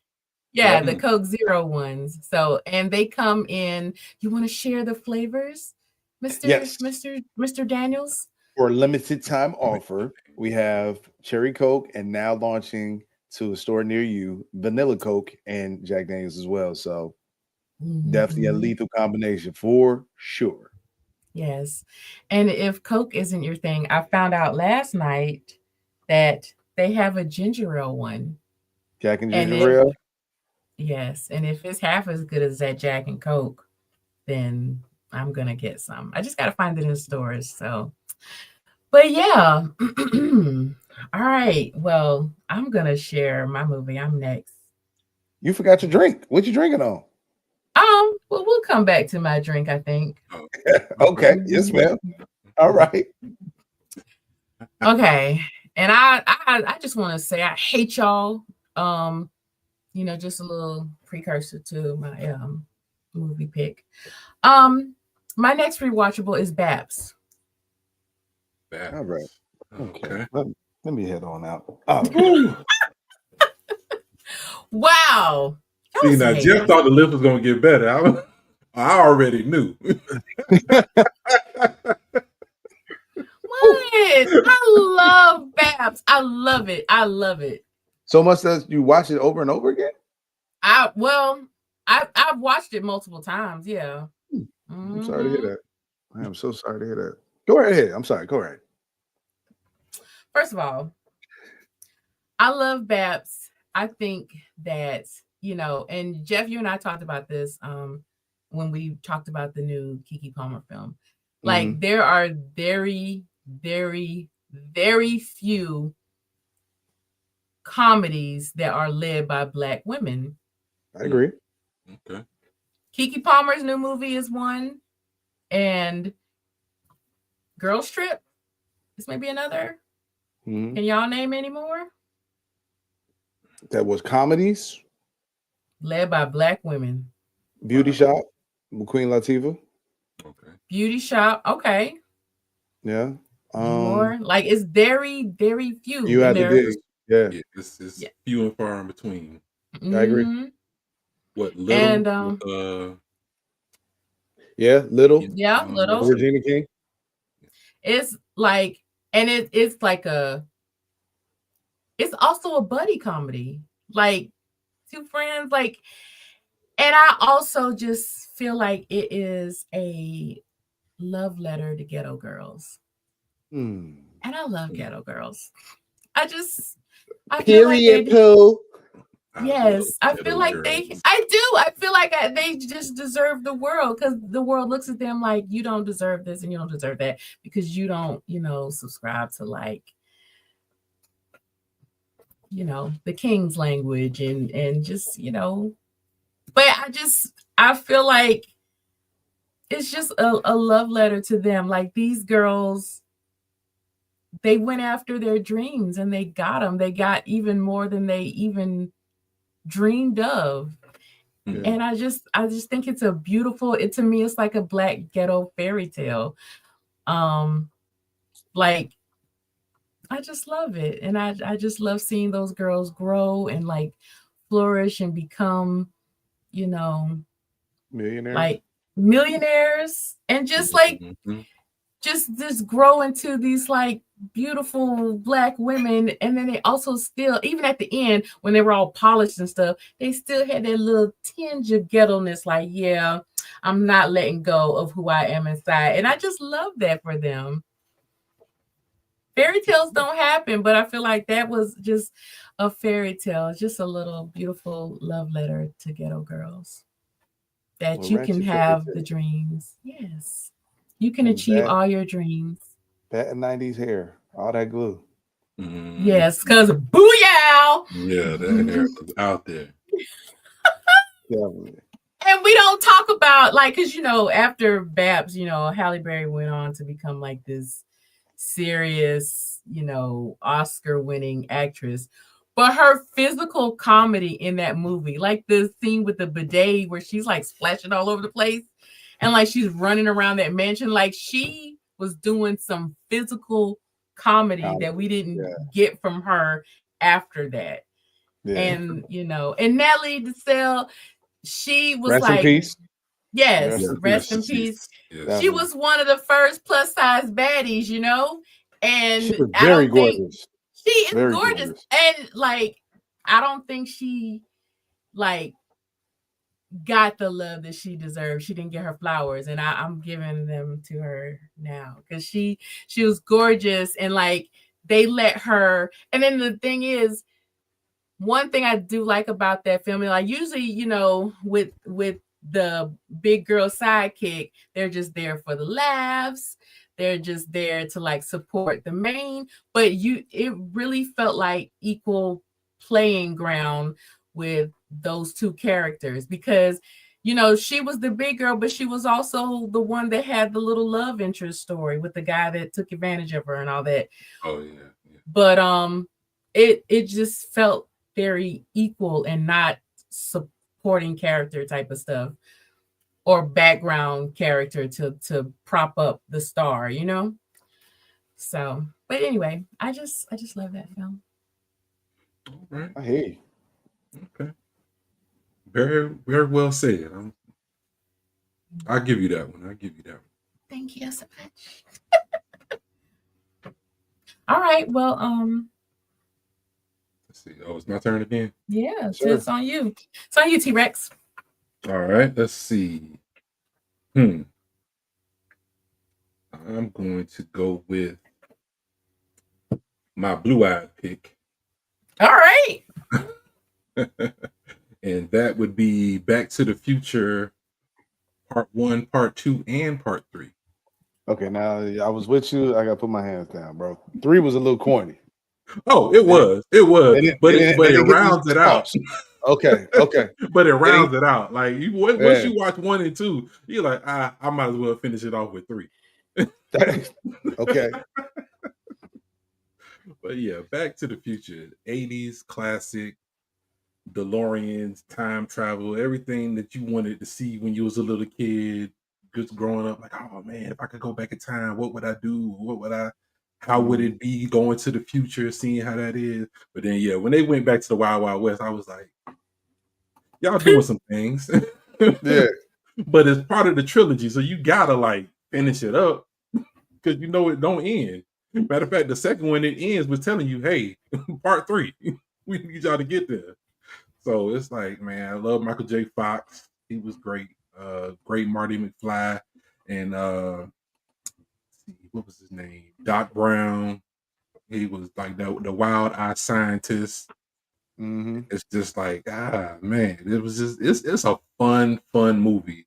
Yeah, the Coke Zero ones. So, and they come in. You want to share the flavors, Yes. Mr. Daniels? For a limited time offer, we have Cherry Coke and now launching to a store near you, Vanilla Coke and Jack Daniels as well. So definitely a lethal combination for sure. Yes. And if Coke isn't your thing, I found out last night that they have a ginger ale one. Jack and And ginger ale. Yes. And if it's half as good as that Jack and Coke, then I'm gonna get some. I just gotta find it in stores. So, but yeah. All right. Well, I'm gonna share my movie. I'm next. You forgot your drink. What you drinking on? Well, we'll come back to my drink, I think. Okay. Yes, ma'am. All right. Okay. And I just want to say I hate y'all. Just a little precursor to my movie pick. My next rewatchable is Babs. All right. Okay. Let me head on out. Oh. Wow. See, now Jeff thought the list was gonna get better. I already knew. What? I love Babs. I love it. I love it. So much that you watch it over and over again? I've watched it multiple times. Yeah. I'm sorry to hear that. I am so sorry to hear that. Go right ahead. I'm sorry. Go right. First of all, I love Babs. I think that, and Jeff, you and I talked about this when we talked about the new Keke Palmer film. Like, there are very, very, very few comedies that are led by Black women. I agree. Okay. Keke Palmer's new movie is one, and Girls Trip. This may be another. Can y'all name any more? That was comedies led by Black women. Beauty Shop with Queen Latifah. Okay. Beauty Shop. Okay. Yeah. More like it's very, very few. You have to dig. Yeah. It's few and far in between. I agree. What Little? And yeah, Little. Yeah, Little. Regina King. It's like, and it's like it's also a buddy comedy, like two friends, like, and I also just feel like it is a love letter to ghetto girls. And I love ghetto girls. I feel like yes, I feel like I feel like they just deserve the world, because the world looks at them like, you don't deserve this and you don't deserve that because you don't, subscribe to like, the King's language and just, but I feel like it's just a love letter to them. Like, these girls, they went after their dreams and they got them. They got even more than they even dreamed of. Yeah. And I just think it's a beautiful, to me, it's like a Black ghetto fairy tale. Like, I just love it. And I just love seeing those girls grow and like flourish and become, millionaires. Like millionaires, and just like just grow into these like beautiful Black women. And then they also still, even at the end when they were all polished and stuff, they still had that little tinge of ghetto-ness, like, yeah, I'm not letting go of who I am inside. And I just love that for them. Fairy tales don't happen, but I feel like that was just a fairy tale, just a little beautiful love letter to ghetto girls. Well, That you can Ratchet fairy have the tale dreams. Yes. You can and achieve all your dreams. that 90s hair, all that glue. Mm, Yes, because booyah! yeah, that hair was out there. Definitely. And we don't talk about like, because after Babs, Halle Berry went on to become like this serious, Oscar winning actress. But her physical comedy in that movie, like the scene with the bidet where she's like splashing all over the place and like she's running around that mansion, like she was doing some physical comedy that we didn't Yeah. get from her after that. Yeah. And Natalie Desselle, she was Rest in like, peace. yes, Yeah, rest rest in in peace. peace. Yes. She Definitely. was one of the first plus size baddies, She and was I very don't think gorgeous. she is Very gorgeous. gorgeous. And like, I don't think she like got the love that she deserved. She didn't get her flowers, and I'm giving them to her now because she was gorgeous, and like they let her. And then the thing is, one thing I do like about that film, like usually, with the big girl sidekick, they're just there for the laughs. They're just there to like support the main, but it really felt like equal playing ground with those two characters because she was the big girl, but she was also the one that had the little love interest story with the guy that took advantage of her and all that. Oh yeah. But it just felt very equal and not supporting character type of stuff or background character to prop up the star. So, but anyway, I just love that film. All right. I hear you. Okay. Very, very well said. I'll give you that one. I'll give you that one. Thank you so much. All right, well, Let's see. Oh, it's my turn again. yeah, so Sure. it's on you. It's on you, T-Rex. All right. Let's see. I'm going to go with my blue-eyed pick. All right. And that would be Back to the Future Part 1, Part 2, and Part 3. Okay, now I was with you. I gotta put my hands down, bro. 3 was a little corny. Oh, it was. But it rounds it out. Okay. But it rounds it out. Like once you watch 1 and 2, you're like, I might as well finish it off with 3. Okay. But yeah, Back to the Future, 80s classic, DeLoreans, time travel, everything that you wanted to see when you was a little kid, just growing up. Like, oh man, if I could go back in time, what would I do? How would it be going to the future, seeing how that is? But then, yeah, when they went back to the Wild Wild West, I was like, y'all doing some things. Yeah. But it's part of the trilogy, so you gotta like finish it up because it don't end. Matter of fact, the second one it ends with telling you, hey, part 3, we need y'all to get there. So it's like, man, I love Michael J. Fox. He was great. Great Marty McFly. And what was his name? Doc Brown. He was like the wild eye scientist. Mm-hmm. It's just like, man, it was just it's a fun movie.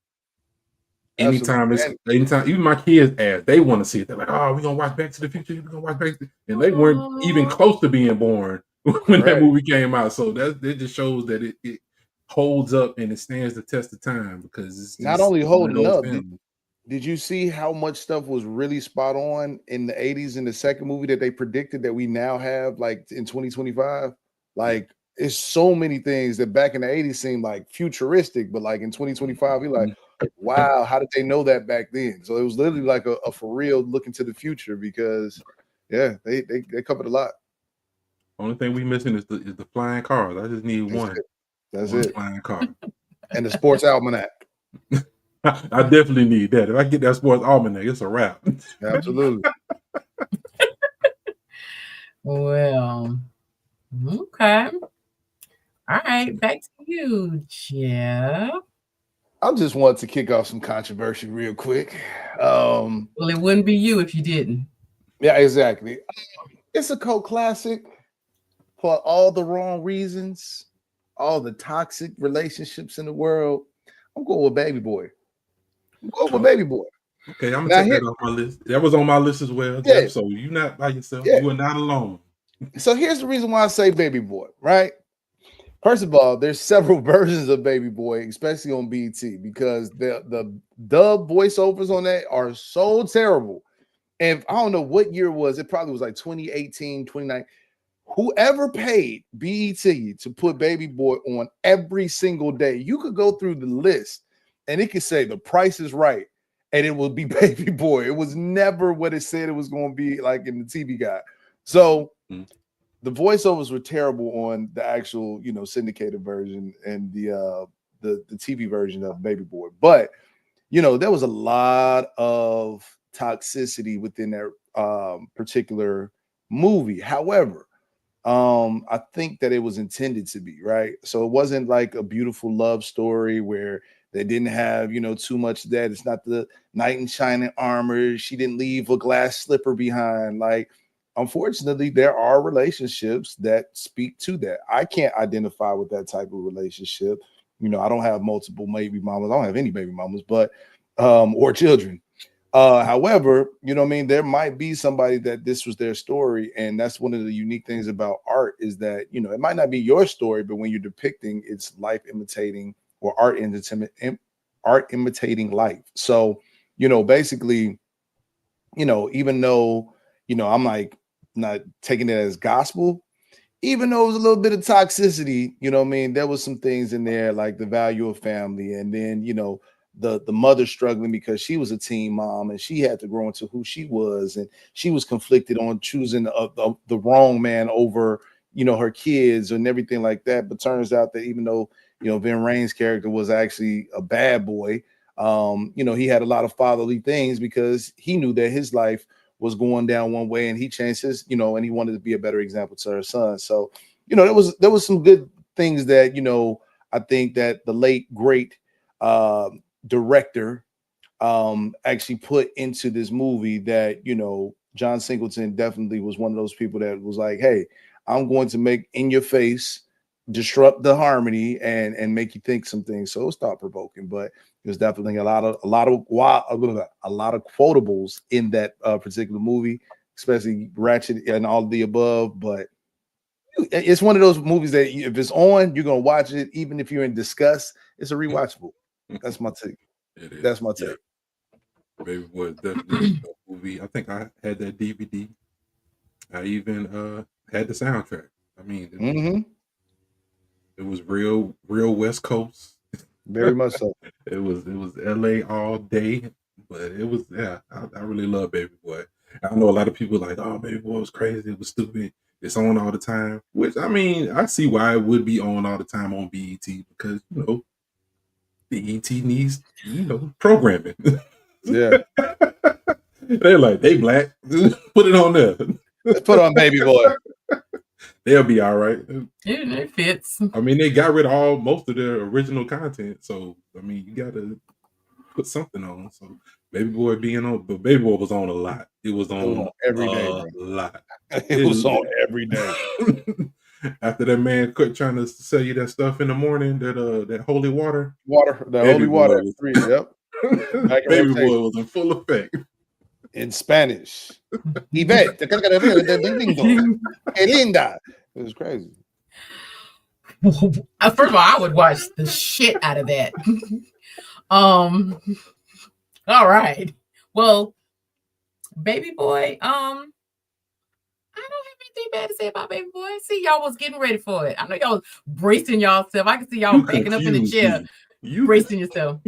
Anytime, even my kids ask, they want to see it. They're like, "Oh, we're gonna watch Back to the Future. We're gonna watch Back to," and they weren't even close to being born when that movie came out. So that just shows that it holds up and it stands the test of time because it's just not only holding up. Films. Did you see how much stuff was really spot on in the 80s in the second movie that they predicted that we now have like in 2025? Like it's so many things that back in the 80s seemed like futuristic, but like in 2025, we're like, wow, how did they know that back then? So it was literally like a for real look into the future because they covered a lot. Only thing we missing is the flying cars. I just need one. That's one it. Flying car. And the sports almanac. I definitely need that. If I get that sports almanac, it's a wrap. Absolutely. Well, okay. All right, back to you, Jeff. I just want to kick off some controversy real quick. Well, it wouldn't be you if you didn't. Yeah, exactly. It's a cult classic for all the wrong reasons, all the toxic relationships in the world. I'm going with Baby Boy. I'm going with Okay. Baby Boy. Okay, I'm gonna Now take here, that off my list. That was on my list as well, yeah, Jeff. So you're not by yourself. yeah. You are not alone. So here's the reason why I say Baby Boy, right? First of all, there's several versions of Baby Boy, especially on BT, because the dub voiceovers on that are so terrible. And I don't know what year it was. It probably was like 2018, 29. Whoever paid BET to put Baby Boy on every single day, you could go through the list and it could say the price is right and it will be Baby Boy. It was never what it said it was going to be like in the TV guide. So the voiceovers were terrible on the actual, syndicated version and the TV version of Baby Boy. But there was a lot of toxicity within that particular movie. However, I think that it was intended to be, right. So it wasn't like a beautiful love story where they didn't have, too much of that. It's not the knight in shining armor. She didn't leave a glass slipper behind. Like, unfortunately, there are relationships that speak to that. I can't identify with that type of relationship. I don't have multiple baby mamas. I don't have any baby mamas, but or children. However, what I mean, there might be somebody that this was their story, and that's one of the unique things about art is that it might not be your story, but when you're depicting, it's life imitating or art imitating life. So, basically, even though I'm like not taking it as gospel, even though it was a little bit of toxicity, what I mean, there was some things in there like the value of family, and then the mother struggling because she was a teen mom and she had to grow into who she was, and she was conflicted on choosing the wrong man over her kids and everything like that. But turns out that even though Vin Rain's character was actually a bad boy, he had a lot of fatherly things because he knew that his life was going down one way and he changed his, and he wanted to be a better example to her son. So, there was some good things that, I think that the late great director actually put into this movie that, John Singleton definitely was one of those people that was like, hey, I'm going to make in your face, disrupt the harmony and make you think some things. So it was thought provoking, but there's definitely a lot of quotables in that particular movie, especially Ratchet and all of the above. But it's one of those movies that if it's on, you're gonna watch it, even if you're in disgust. It's a rewatchable. That's my take. That's my take. Baby Boy is definitely a dope movie. I think I had that DVD. I even had the soundtrack. I mean, it was real West Coast. Very much so. It was LA all day, but it was I really love Baby Boy. I know a lot of people like, oh, Baby Boy was crazy, it was stupid, it's on all the time. Which I mean, I see why it would be on all the time on BET because BET needs programming. Yeah. They're like, they black, put it on there. Let's put on Baby Boy. They'll be all right. It fits. I mean, they got rid of most of their original content, so I mean, you gotta put something on. So Baby Boy being on, but Baby Boy was on a lot. It was on every day, a bro. lot. It was on every day. After that man quit trying to sell you that stuff in the morning, that holy water, the holy water. Yep. Baby Boy was in full effect. In Spanish. Yvette, linda. It was crazy. First of all, I would watch the shit out of that. All right. Well, Baby Boy, I don't have anything bad to say about Baby Boy. See, y'all was getting ready for it. I know y'all was bracing yourself. I can see y'all backing up in the chair, bracing yourself.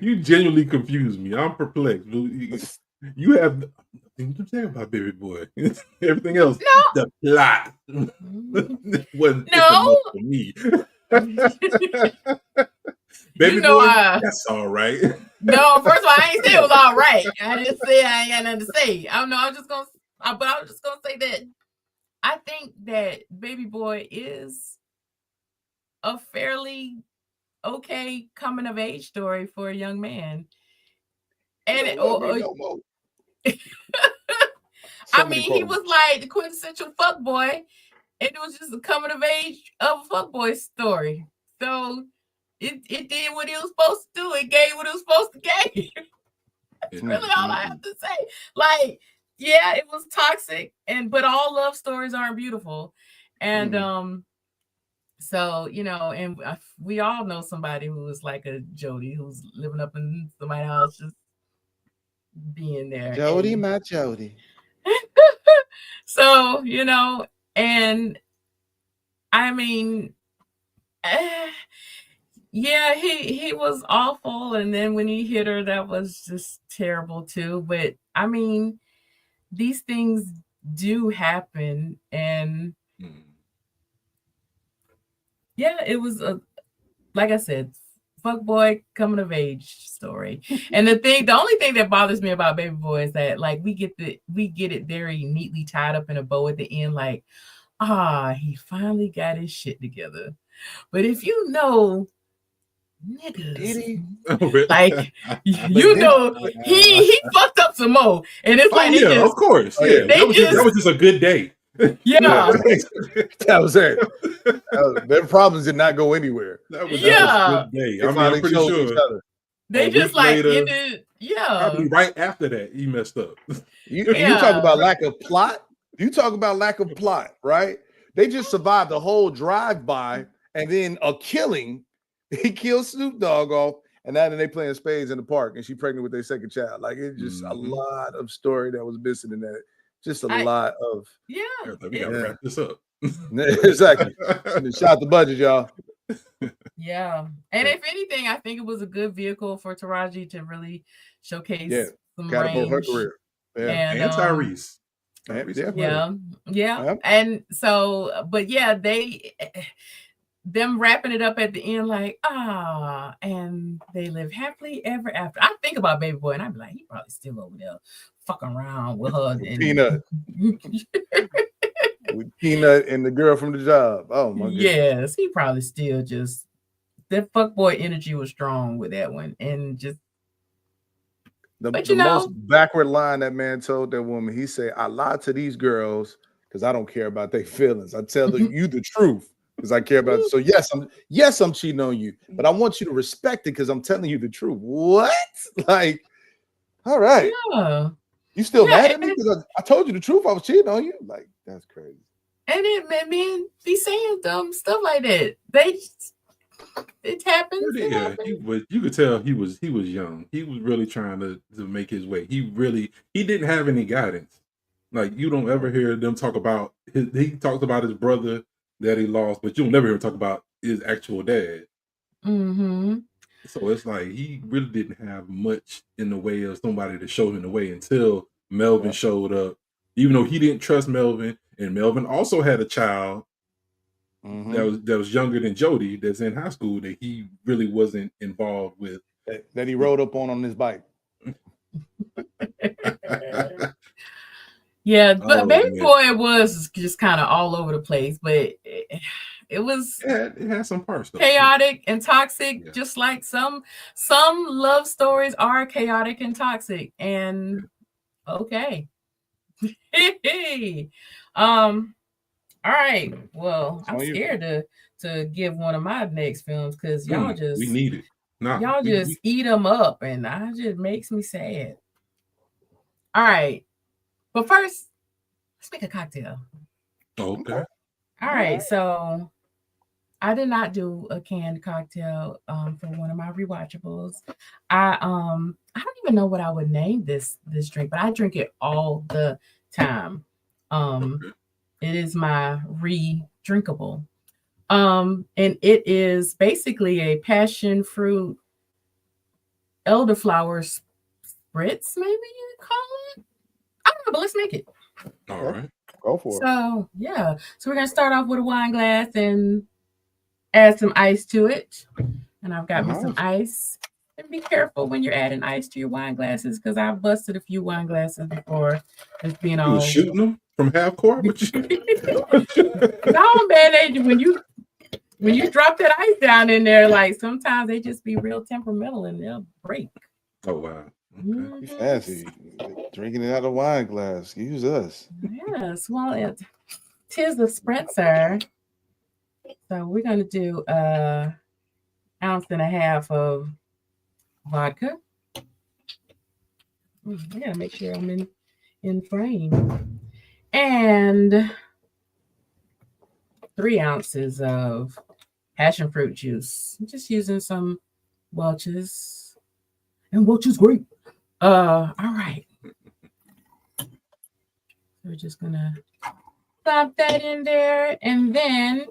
You genuinely confused me. I'm perplexed. You have nothing to say about Baby Boy. Everything else, the plot wasn't enough for me. Baby Boy, that's all right. No, first of all, I ain't say it was all right. I didn't say I ain't got nothing to say. I don't know. I was just gonna say that I think that Baby Boy is a fairly okay coming of age story for a young man. And So I mean, he was like the quintessential fuck boy, and it was just a coming of age of a fuck boy story. So it did what it was supposed to do. It gave what it was supposed to give. That's really all I have to say. Like, yeah, it was toxic, but all love stories aren't beautiful. And so, you know, and we all know somebody who is like a Jody, who's living up in somebody's house, just being there. Jody, my Jody. So, you know, and I mean, yeah, he was awful, and then when he hit her, that was just terrible too. But I mean, these things do happen, and yeah, it was like I said, fuck boy coming of age story. And the only thing that bothers me about Baby Boy is that like we get it very neatly tied up in a bow at the end, like, he finally got his shit together. But if you know niggas, like you know, he fucked up some more, and it's like of course, that was just a good day. Yeah, that was it. Their problems did not go anywhere. That was a good day. I'm pretty sure they just like ended. Probably right after that, he messed up. You talk about lack of plot. You talk about lack of plot, right? They just survived the whole drive-by and then a killing. He killed Snoop Dogg off, and now they playing spades in the park, and she's pregnant with their second child. Like, it's just a lot of story that was missing in that. Just a lot of we gotta wrap this up. Exactly. Shot the budget, y'all. Yeah, and if anything, I think it was a good vehicle for Taraji to really showcase some range. Her career. And Tyrese. Yeah. And so, but yeah, them wrapping it up at the end, like, and they live happily ever after. I think about Baby Boy, and I'd be like, he probably still over there fucking around with her. Peanut. With Peanut and the girl from the job. Oh my goodness. Yes, he probably still just, that fuckboy energy was strong with that one. And just the most backward line that man told that woman, he said, I lied to these girls because I don't care about their feelings. I tell you the truth because I care about it. So yes, I'm cheating on you, but I want you to respect it because I'm telling you the truth. What? Like, all right. Yeah. You still mad at me because I told you the truth? I was cheating on you? Like, that's crazy. And men be saying dumb stuff like that. It happens. Yeah, you could tell he was young. He was really trying to make his way. He didn't have any guidance. Like, you don't ever hear them talk about he talked about his brother that he lost, but you'll never hear him talk about his actual dad. Mm-hmm. So it's like he really didn't have much in the way of somebody to show him the way until Melvin showed up. Even though he didn't trust Melvin, and Melvin also had a child that was younger than Jody, that's in high school, that he really wasn't involved with. That he rode up on his bike. Yeah, but Baby Boy was just kind of all over the place, but it was it had some parts though. Chaotic and toxic, just like some love stories are chaotic and toxic. And okay. All right. Well, I'm scared to give one of my next films because y'all just we need it. Y'all just eat them up, and that just makes me sad. All right. But first, let's make a cocktail. Okay. All right. So I did not do a canned cocktail for one of my rewatchables. I don't even know what I would name this drink, but I drink it all the time. It is my re-drinkable. And it is basically a passion fruit elderflower spritz, maybe you call it. I don't know, but let's make it. All right. Go for it. So, yeah. So we're going to start off with a wine glass and add some ice to it. And I've got me some ice. And be careful when you're adding ice to your wine glasses because I've busted a few wine glasses before. Just being all shooting them from half court. No, man, when you drop that ice down in there, like sometimes they just be real temperamental and they'll break. Oh wow. You fancy. Drinking it out of wine glass. Use us. Yes. Well, tis the spritzer. So we're going to do 1.5 ounces of vodka. I gotta make sure I'm in frame. And 3 ounces of passion fruit juice. I'm just using some Welch's. And Welch's grape. All right. We're just gonna pop that in there. And then,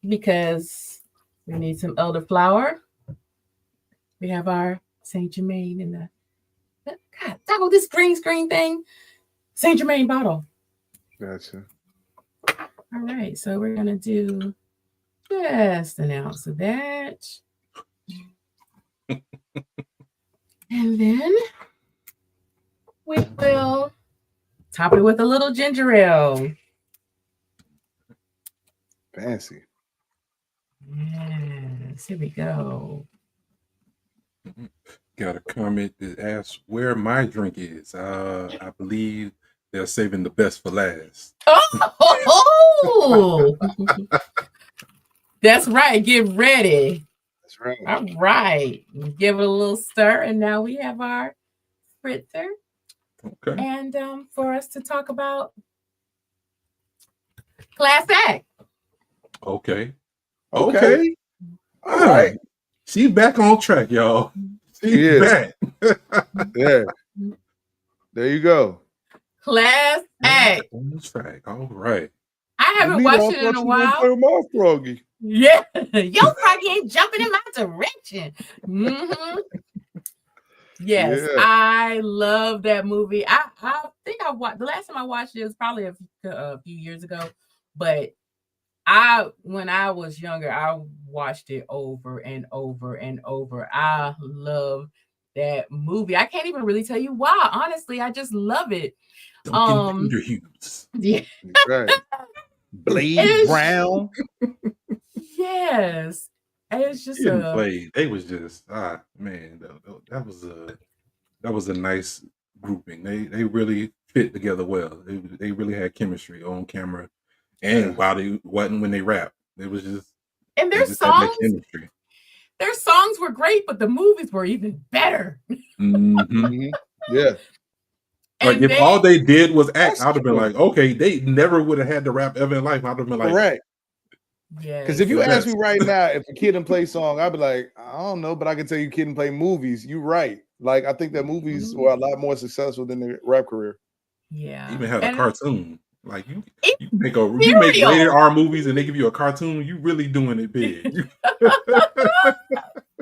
because we need some elderflower, we have our Saint Germain in the God, this green screen thing. Saint Germain bottle. Gotcha. All right, so we're gonna do just 1 ounce of that. And then we will top it with a little ginger ale. Fancy. Yes, here we go. Got a comment that asks where my drink is. I believe they're saving the best for last. Oh! That's right. Get ready. That's right. All right. Give it a little stir, and now we have our spritzer. Okay. And for us to talk about Class Act. Okay. All right. She's back on track, y'all. She's back. Yeah. There you go. Class Act. On track. All right. I haven't watched it in a while. My froggy. Yeah. Your froggy ain't jumping in my direction. Mm-hmm. Yes, yeah. I love that movie. I think I watched the last time I watched it was probably a few years ago, but when I was younger, I watched it over and over and over. I love that movie. I can't even really tell you why. Honestly, I just love it. Yeah, right. Blade Brown. Yes. It's just Blade. They was just man, that was a nice grouping. They really fit together well. They really had chemistry on camera, and while they wasn't when they rapped, it was just and their songs. Their songs were great, but the movies were even better. Mm-hmm. Yeah. Like if all they did was act, I'd have been like, okay, they never would have had to rap ever in life. I'd have been like, correct. Yeah. Because if you ask me right now, if a Kid and Play song, I'd be like, I don't know, but I can tell you Kid and Play movies. You're right. Like I think that movies were a lot more successful than their rap career. Yeah. Even had a cartoon. Like you make rated R movies and they give you a cartoon, you really doing it big.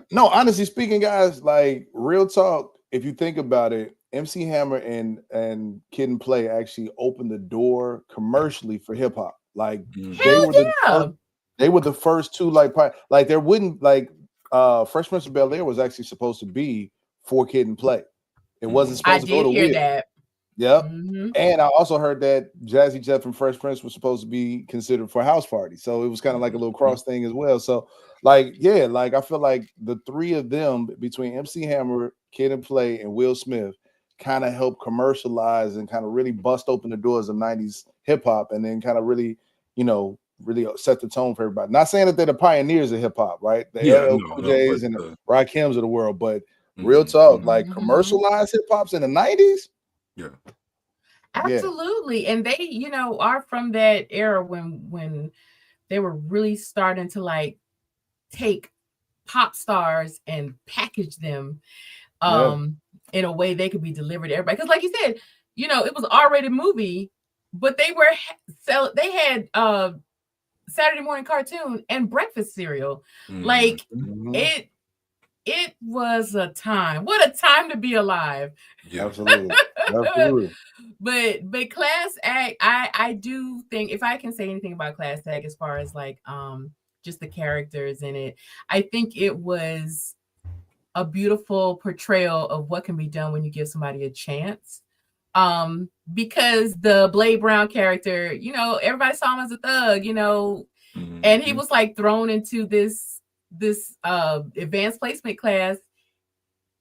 No, honestly speaking, guys, like real talk, if you think about it, MC Hammer and Kid and Play actually opened the door commercially for hip hop. Like they were the first two like there wouldn't like Fresh Prince of Bel-Air was actually supposed to be for Kid and Play. It wasn't supposed to go to Will. That. Yep. Mm-hmm. And I also heard that Jazzy Jeff from Fresh Prince was supposed to be considered for House Party. So it was kind of like a little cross thing as well. So like, yeah, like I feel like the three of them between MC Hammer, Kid and Play, and Will Smith kind of helped commercialize and kind of really bust open the doors of 90s hip hop and then kind of really, really set the tone for everybody. Not saying that they're the pioneers of hip hop, right? The LL Cool J's and the Rakims of the world, but real talk, like commercialized hip hops in the 90s. Yeah. Absolutely. And they, are from that era when they were really starting to like take pop stars and package them in a way they could be delivered to everybody. Because like you said, it was an R-rated movie, but they had Saturday morning cartoon and breakfast cereal. Like it was a time. What a time to be alive. Yeah, absolutely. Absolutely. But Class Act, I do think, if I can say anything about Class Act as far as like just the characters in it, I think it was a beautiful portrayal of what can be done when you give somebody a chance. Because the Blade Brown character, everybody saw him as a thug, and he was like thrown into this advanced placement class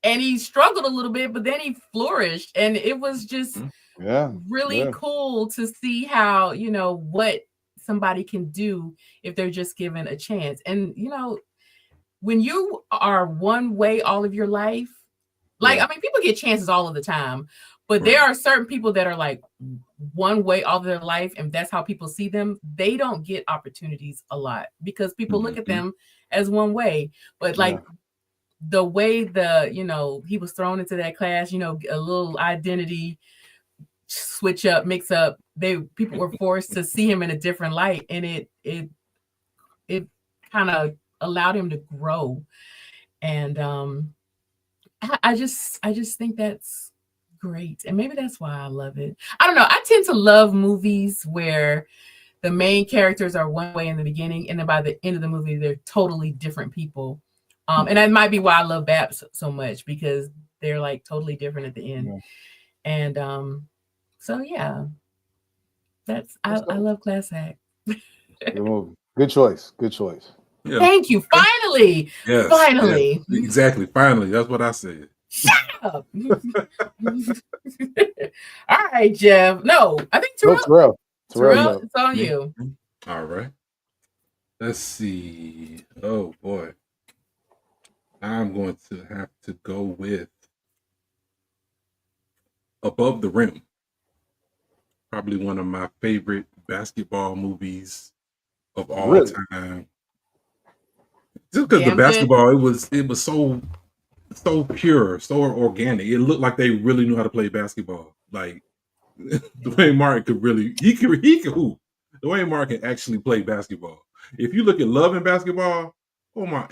and he struggled a little bit, but then he flourished, and it was just really cool to see how, you know, what somebody can do if they're just given a chance. And you know, when you are one way all of your life, like I mean, people get chances all of the time, but there are certain people that are like one way all of their life, and that's how people see them. They don't get opportunities a lot because people look at them as one way. But like the way you know, he was thrown into that class, you know, a little identity switch up, mix up. People were forced to see him in a different light, and it kind of allowed him to grow. And I just think that's great, and maybe that's why I love it. I don't know. I tend to love movies where the main characters are one way in the beginning, and then by the end of the movie, they're totally different people. And that might be why I love Babs so much, because they're like totally different at the end. And so yeah, I love Class Act. Good movie. Good choice. Good choice. Yeah. Thank you. Finally. Yes. Finally. Yes. Exactly. Finally. That's what I said. Shut up. All right, Jeff. No, I think Terrell. Terrell, it's on you. All right. Let's see. Oh boy. I'm going to have to go with Above the Rim. Probably one of my favorite basketball movies of all time. Just because the basketball, it was so pure, so organic. It looked like they really knew how to play basketball. Like Dwayne Martin could really, he could hoop. Dwayne Martin can actually play basketball. If you look at Love and Basketball, Omar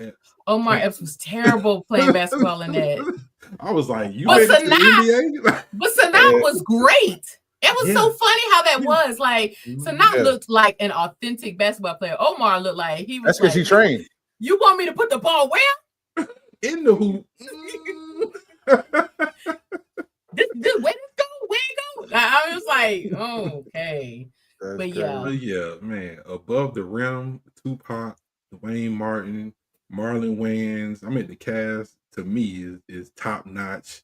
Epps was terrible playing basketball in that. I was like, you made it to the NBA? But Sanaa was great. It was so funny how that was. Like, Sanaa looked like an authentic basketball player. Omar looked like he was. That's because he trained. You want me to put the ball where? In the hoop. This where it go? Where it go? I was like, oh, okay. But yeah, man. Above the Rim, Tupac, Dwayne Martin, Marlon Wayans. I mean, the cast to me is top notch.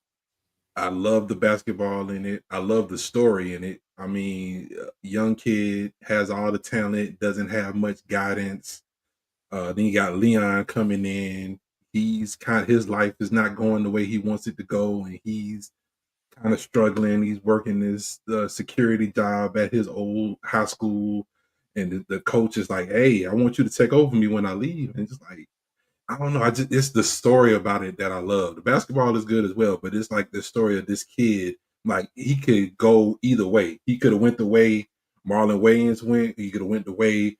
I love the basketball in it. I love the story in it. I mean, young kid has all the talent, doesn't have much guidance. Then you got Leon coming in. He's his life is not going the way he wants it to go, and he's kind of struggling. He's working this security job at his old high school, and the coach is like, "Hey, I want you to take over me when I leave." And it's like, I don't know. It's the story about it that I love. The basketball is good as well, but it's like the story of this kid. Like he could go either way. He could have went the way Marlon Wayans went. He could have went the way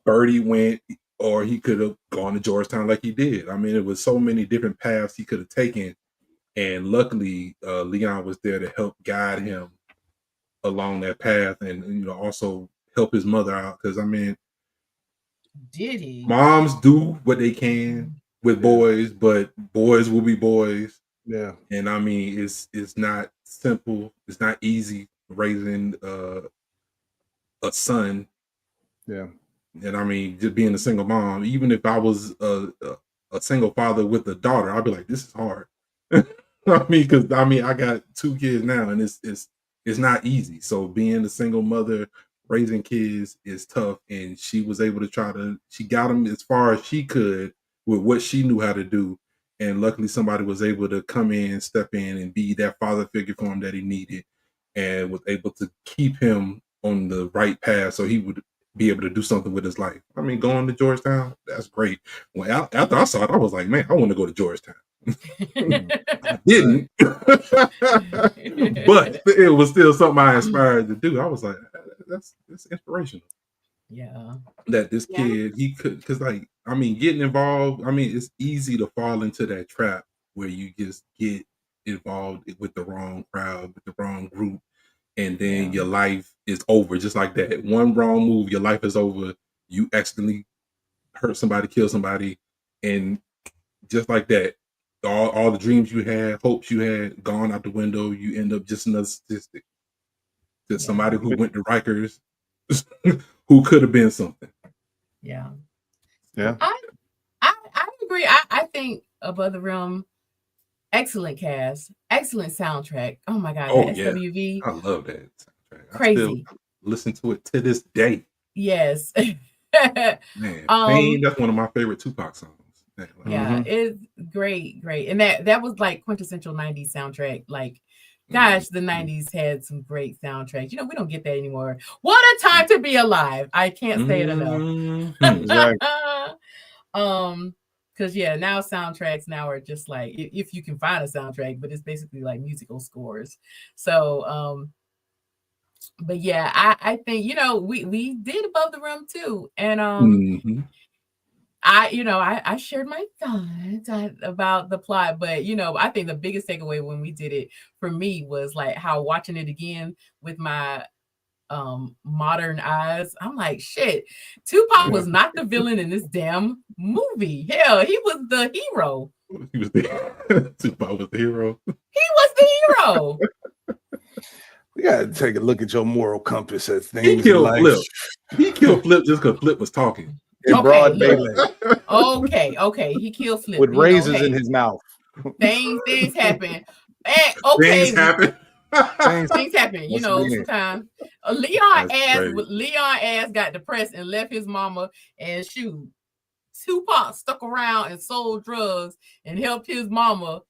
Birdie went, or he could have gone to Georgetown like he did. I mean, it was so many different paths he could have taken. And luckily, Leon was there to help guide him along that path, and also help his mother out. Because I mean, did he? Moms do what they can with boys, but boys will be boys. Yeah, and I mean, it's not simple. It's not easy raising a son. Yeah, and I mean, just being a single mom. Even if I was a single father with a daughter, I'd be like, this is hard. I mean, because I got 2 kids now, and it's not easy. So being a single mother raising kids is tough, and she was able to she got them as far as she could with what she knew how to do, and luckily somebody was able to come in, step in, and be that father figure for him that he needed, and was able to keep him on the right path so he would be able to do something with his life. I mean, going to Georgetown, that's great. After I saw it, I was like, man, I want to go to Georgetown. I didn't, but it was still something I aspired to do. I was like, that's inspirational. Yeah, that this kid, he could, because like, I mean, getting involved, I mean, it's easy to fall into that trap where you just get involved with the wrong crowd, with the wrong group, and then your life is over just like that. One wrong move, your life is over. You accidentally hurt somebody, kill somebody, and just like that, all the dreams you had, hopes you had, gone out the window. You end up just another statistic. Just somebody who went to Rikers, who could have been something. Yeah. Yeah. I agree. I think Above the Rim excellent cast, excellent soundtrack. Oh my God, Oh that yeah, SWV, I love that soundtrack. I still crazy. listen to it to this day. Yes. Man, Pain, um, that's one of my favorite Tupac songs. Man, yeah, it's great. And that was like quintessential 90s soundtrack. Like, gosh, the 90s had some great soundtracks. You know, we don't get that anymore. What a time to be alive. I can't say it enough. Exactly. Because yeah, now soundtracks now are just like if you can find a soundtrack, but it's basically like musical scores. So but yeah, I think, you know, we did Above the Rim too. And I shared my thoughts about the plot, but you know, I think the biggest takeaway when we did it for me was like how watching it again with my modern eyes, I'm like, shit, Tupac was not the villain in this damn movie. Hell, he was the hero. He was Tupac was the hero. He was the hero. We gotta take a look at your moral compass at He things in killed life. Flip. He killed Flip just because Flip was talking. In broad daylight. Okay, he killed Flip with you know, razors hey, in his mouth. things happen. And, okay, Things happen. things happen. You Once know, again. sometimes That's Leon ass got depressed and left his mama, and shoot, Tupac stuck around and sold drugs and helped his mama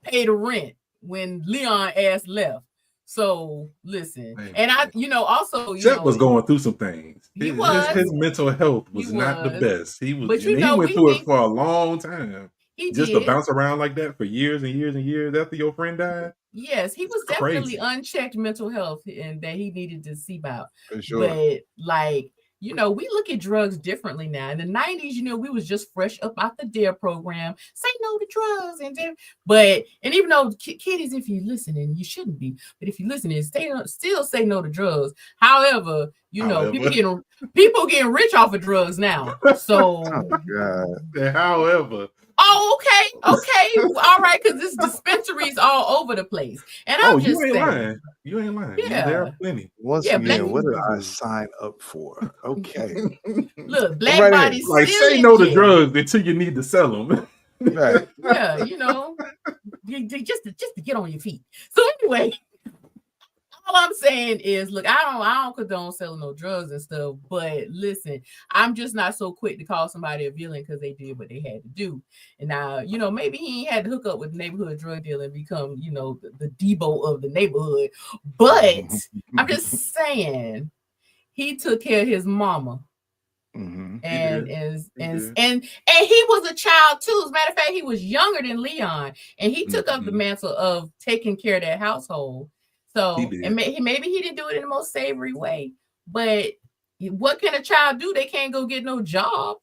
pay the rent when Leon ass left. So listen, Man. and I, you know, also, you Shep know, was going through some things. He His mental health was not the best. He was, but you and know, he went we through think it for a long time. he Just to did. bounce around like that for years and years and years after your friend died. Yes, he was It's definitely crazy. unchecked mental health and that he needed to see about. For sure. But like, you know, we look at drugs differently now. In the 90s, you know, we was just fresh up out the DARE program. Say no to drugs. And even though kiddies, if you're listening, you shouldn't be. But if you're listening, still say no to drugs. However, you know, people getting rich off of drugs now. So however. Oh, okay. All right, because this dispensaries all over the place. And I'm just saying. Lying. You ain't lying. Yeah. There are plenty. Once again, what did I sign up for? Okay. Look, black bodies like say no to drugs until you need to sell them. Right. Yeah, you know, just to get on your feet. So anyway, all I'm saying is, look, I don't condone selling no drugs and stuff, but listen, I'm just not so quick to call somebody a villain because they did what they had to do. And now, you know, maybe he ain't had to hook up with the neighborhood drug dealer and become, you know, the Debo of the neighborhood. But I'm just saying, he took care of his mama. And he was a child too. As a matter of fact, he was younger than Leon, and he took up the mantle of taking care of that household. So, and maybe he didn't do it in the most savory way, but what can a child do? They can't go get no job.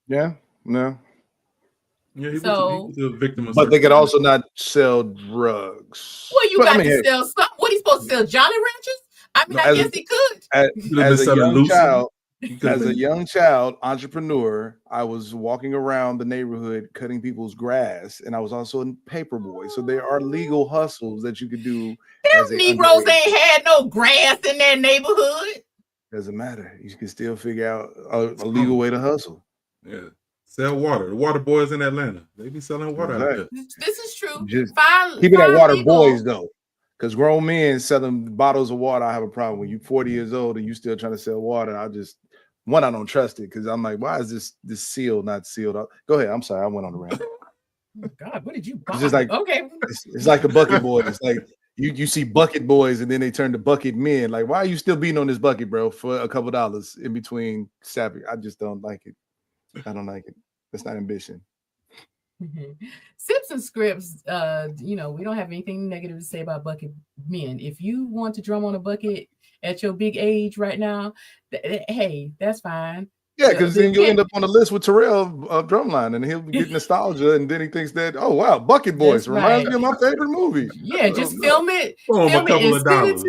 Yeah, he was a victim of. But they could also not sell drugs. Well, you got to sell something. What, he supposed to sell Jolly Ranchers? I mean, I guess he could. As a young child entrepreneur, I was walking around the neighborhood cutting people's grass, and I was also a paper boy. So there are legal hustles that you could do. Them Negroes ain't had no grass in their neighborhood. Doesn't matter. You can still figure out a legal way to hustle. Yeah. Sell water. The water boys in Atlanta. They be selling water out there. This is true. Just keep it at water boys, though. Because grown men selling bottles of water, I have a problem. When you're 40 years old and you still trying to sell water, I don't trust it because I'm like, why is this sealed, not sealed up? Go ahead. I'm sorry. I went on the rant. Oh God, what did you buy? It's just like, okay. It's like the bucket boys. It's like you see bucket boys and then they turn to bucket men. Like, why are you still beating on this bucket, bro, for a couple dollars in between sapping? I just don't like it. I don't like it. That's not ambition. Sips and Scripts, you know, we don't have anything negative to say about bucket men. If you want to drum on a bucket at your big age right now, hey, that's fine. Yeah, because then you'll end up on the list with Terrell of Drumline, and he'll get nostalgia, and then he thinks that, oh wow, Bucket Boys reminds me of my favorite movie. Yeah, just film it. Film a couple of dollars.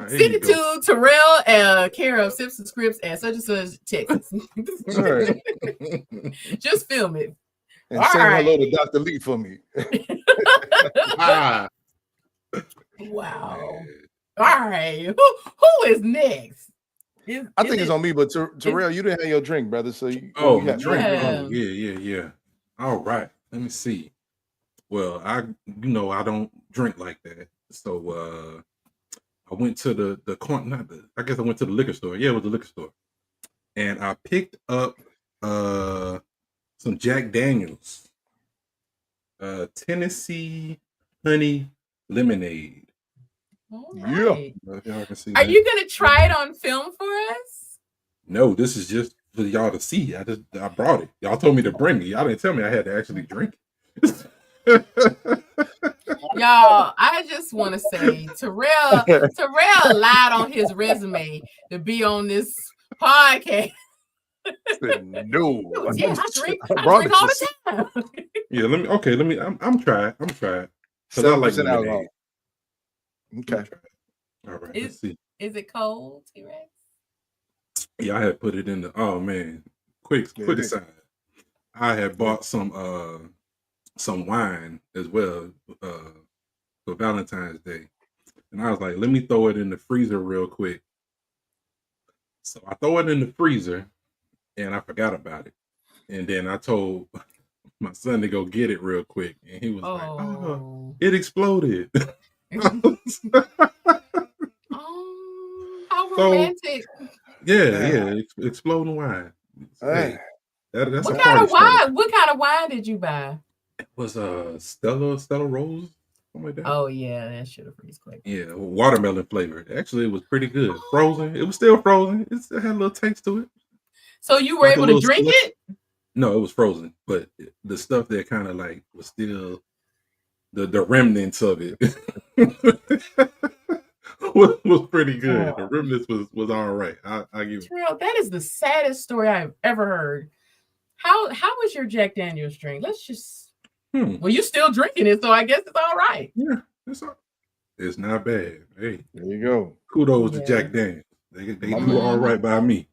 Send it to Terrell, care of Sips and Scripts at such and such Texas. Right. Just film it. And say hello to Dr. Lee for me. Wow. All right. Who is next? I think it's on me, but Terrell, you didn't have your drink, brother. So drink. Oh, yeah. All right. Let me see. Well, I don't drink like that. So I went to the corner, not the I guess I went to the liquor store. Yeah, it was the liquor store. And I picked up some Jack Daniels. Tennessee honey lemonade. All Yeah. right. If y'all can see Are that. you gonna try it on film for us? No, this is just for y'all to see. I brought it. Y'all told me to bring it. Y'all didn't tell me I had to actually drink it. Y'all, I just want to say Terrell lied on his resume to be on this podcast. No, Yeah, I drink brought it all to the time. Yeah, let me. I'm trying because I like 7% alcohol. lemonade. Okay. All right, let's see. Is it cold, T-Rex? Yeah, I had put it in the. Oh man, quick aside. I had bought some wine as well for Valentine's Day, and I was like, let me throw it in the freezer real quick. So I throw it in the freezer, and I forgot about it. And then I told my son to go get it real quick, and he was like, "Oh, it exploded." Oh, how So romantic! yeah, exploding wine. Hey, that's a party starter. What kind of wine did you buy? It was Stella Rose, something like that. Oh yeah, that should have freeze quick. Yeah, watermelon flavored. Actually, it was pretty good. Frozen. It was still frozen. It still had a little taste to it. So you were able to drink it? No, it was frozen, but the stuff that kind of like was still the remnants of it was pretty good. The remnants was all right. I give it. Terrell, that is the saddest story I've ever heard. How was your Jack Daniels drink? Let's just. Well, you're still drinking it, so I guess it's all right. Yeah, it's not bad. Hey, there you go. Kudos to Jack Daniels. They do all right by me.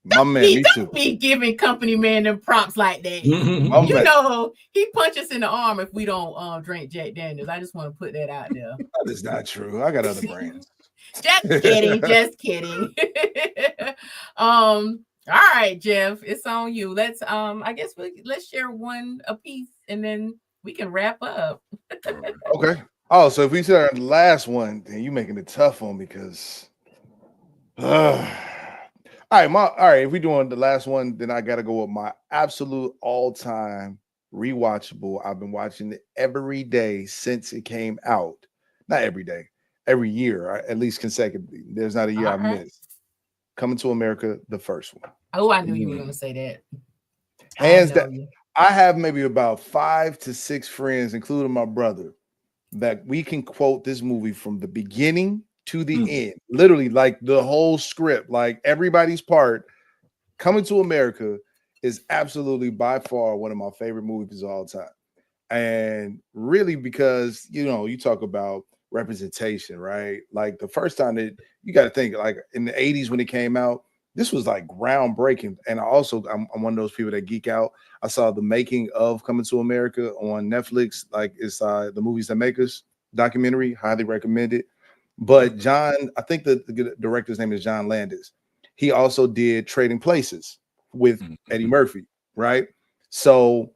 My man, me too. Don't be giving company man them props like that. You know, he punches in the arm if we don't drink Jack Daniels. I just want to put that out there. That is not true. I got other brands. Just kidding. All right, Jeff, it's on you. Let's I guess let's share one a piece and then we can wrap up. Okay. Oh, so if we start the last one, then you making it tough on because all right, if we're doing the last one, then I gotta go with my absolute all-time rewatchable. I've been watching it every day since it came out. Not every day, every year, at least consecutively. There's not a year I've missed. Coming to America, the first one. Oh, I knew you were gonna say that. Hands down. I have maybe about 5 to 6 friends, including my brother, that we can quote this movie from the beginning to the end, literally like the whole script, like everybody's part. Coming to America is absolutely by far one of my favorite movies of all time. And really because, you talk about representation, right? Like the first time that you got to think like in the 80s when it came out, this was like groundbreaking. And I'm one of those people that geek out. I saw the making of Coming to America on Netflix. Like it's the Movies That Make Us documentary, highly recommended. But John, I think the director's name is John Landis. He also did Trading Places with Eddie Murphy, right? So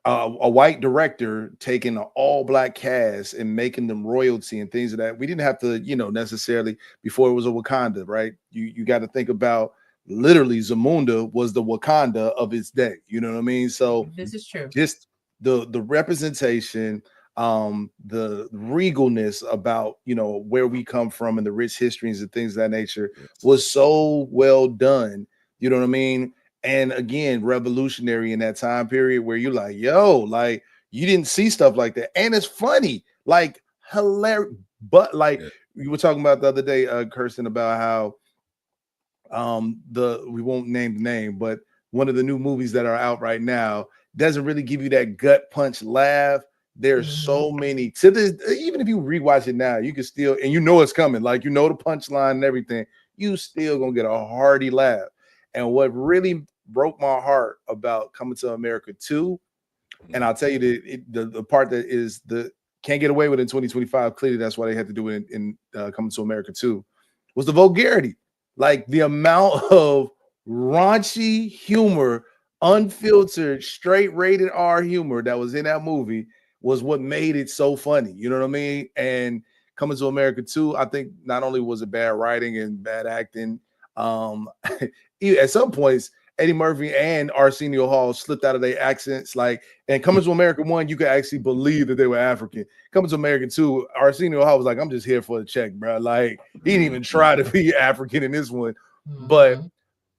a white director taking an all-black cast and making them royalty and things of that. We didn't have to, necessarily before it was a Wakanda, right? You got to think about literally Zamunda was the Wakanda of its day. You know what I mean? So this is true. Just the representation, the regalness about where we come from and the rich histories and things of that nature was so well done. You know what I mean? And again, revolutionary in that time period where you're like, yo, like you didn't see stuff like that. And it's funny, like hilarious. But like we were talking about the other day, Kirsten, about how we won't name the name, but one of the new movies that are out right now doesn't really give you that gut punch laugh. There's so many to this, even if you rewatch it now, you can still, and it's coming, like the punchline and everything, you still gonna get a hearty laugh. And what really broke my heart about Coming to America 2, and I'll tell you the part that is can't get away with in 2025, clearly that's why they had to do it in Coming to America 2, was the vulgarity. Like the amount of raunchy humor, unfiltered, straight rated R humor that was in that movie was what made it so funny. You know what I mean? And Coming to America 2, I think not only was it bad writing and bad acting, at some points, Eddie Murphy and Arsenio Hall slipped out of their accents. Like, and Coming to America 1, you could actually believe that they were African. Coming to America 2, Arsenio Hall was like, I'm just here for the check, bro. Like, he didn't even try to be African in this one, but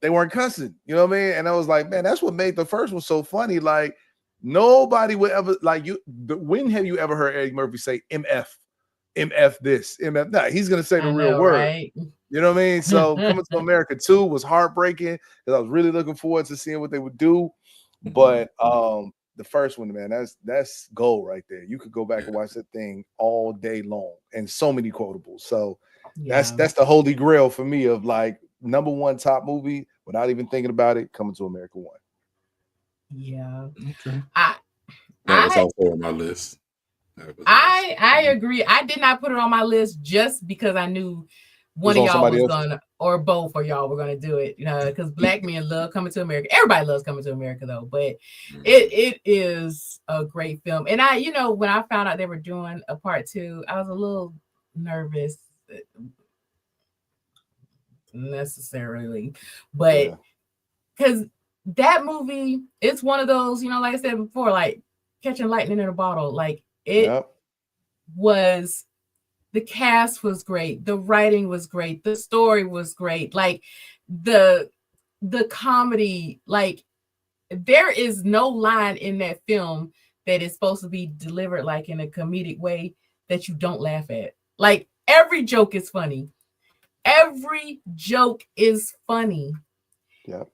they weren't cussing. You know what I mean? And I was like, man, that's what made the first one so funny. Like, nobody would ever, like, when have you ever heard Eddie Murphy say MF? MF this, MF that? He's gonna say the real word. Right? You know what I mean? So Coming to America 2 was heartbreaking because I was really looking forward to seeing what they would do. But the first one, man, that's gold right there. You could go back and watch that thing all day long, and so many quotables. So that's the holy grail for me of like number one top movie without even thinking about it. Coming to America 1. Yeah, okay. That was also on my list. I agree. I did not put it on my list just because I knew one of y'all was gonna, or both of y'all were gonna do it. You know, because black men love Coming to America. Everybody loves Coming to America though, but it is a great film. And I, you know, when I found out they were doing a part 2, I was a little nervous necessarily, but because that movie, it's one of those, you know, like I said before, like catching lightning in a bottle. Like it was, the cast was great, the writing was great, the story was great, like the comedy, like there is no line in that film that is supposed to be delivered like in a comedic way that you don't laugh at. Like every joke is funny. Every joke is funny.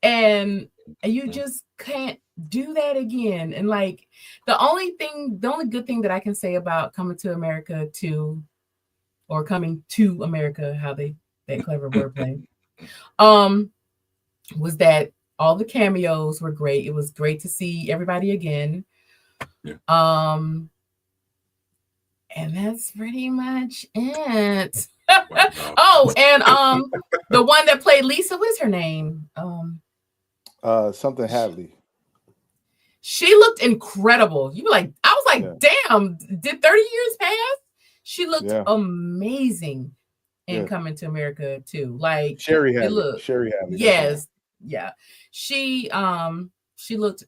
And you just can't do that again. And like the only good thing that I can say about Coming to America 2, or Coming to America, how that clever wordplay, was that all the cameos were great. It was great to see everybody again. And that's pretty much it. Oh, and the one that played Lisa, what's her name? Something Hadley. She looked incredible. You were like, I was like, damn, did 30 years pass? She looked amazing in Coming to America 2. Like Sherry Hadley. Yes. Yeah. She looked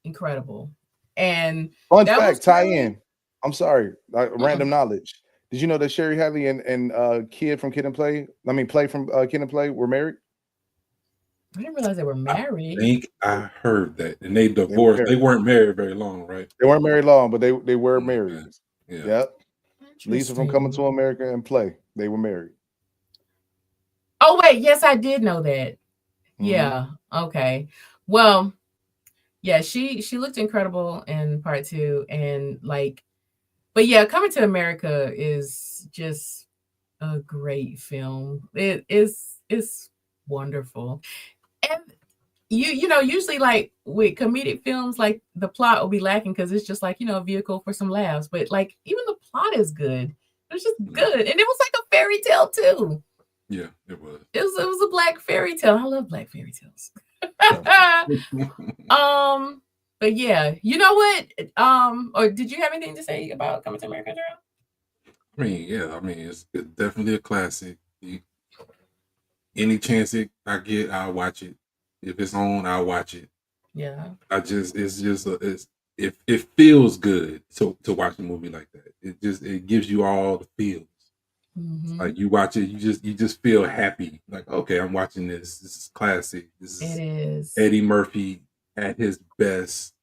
incredible. And fun fact, tie-in. I'm sorry, random knowledge. Did you know that Sherry Hadley and Kid from Kid and Play, Play from Kid and Play were married? I didn't realize they were married. I think I heard that. And they divorced. They weren't married very long, right? They weren't married long, but they were married. Yeah. Yep. Lisa from Coming to America and Play. They were married. Oh, wait. Yes, I did know that. Yeah. Okay. Well, yeah, she looked incredible in part 2. And like, but yeah, Coming to America is just a great film. It's wonderful. And you know, usually like with comedic films, like the plot will be lacking because it's just like, you know, a vehicle for some laughs. But like even the plot is good. It's just good. And it was like a fairy tale too. Yeah, it was. It was a black fairy tale. I love black fairy tales. But yeah, you know what? Or did you have anything to say about Coming to America, Gerald? It's definitely a classic. Any chance I get, I'll watch it. If it's on, I'll watch it. Yeah. It feels good to watch a movie like that. It gives you all the feels. Like you watch it, you just feel happy. Like, okay, I'm watching this. This is classic. It is Eddie Murphy at his best,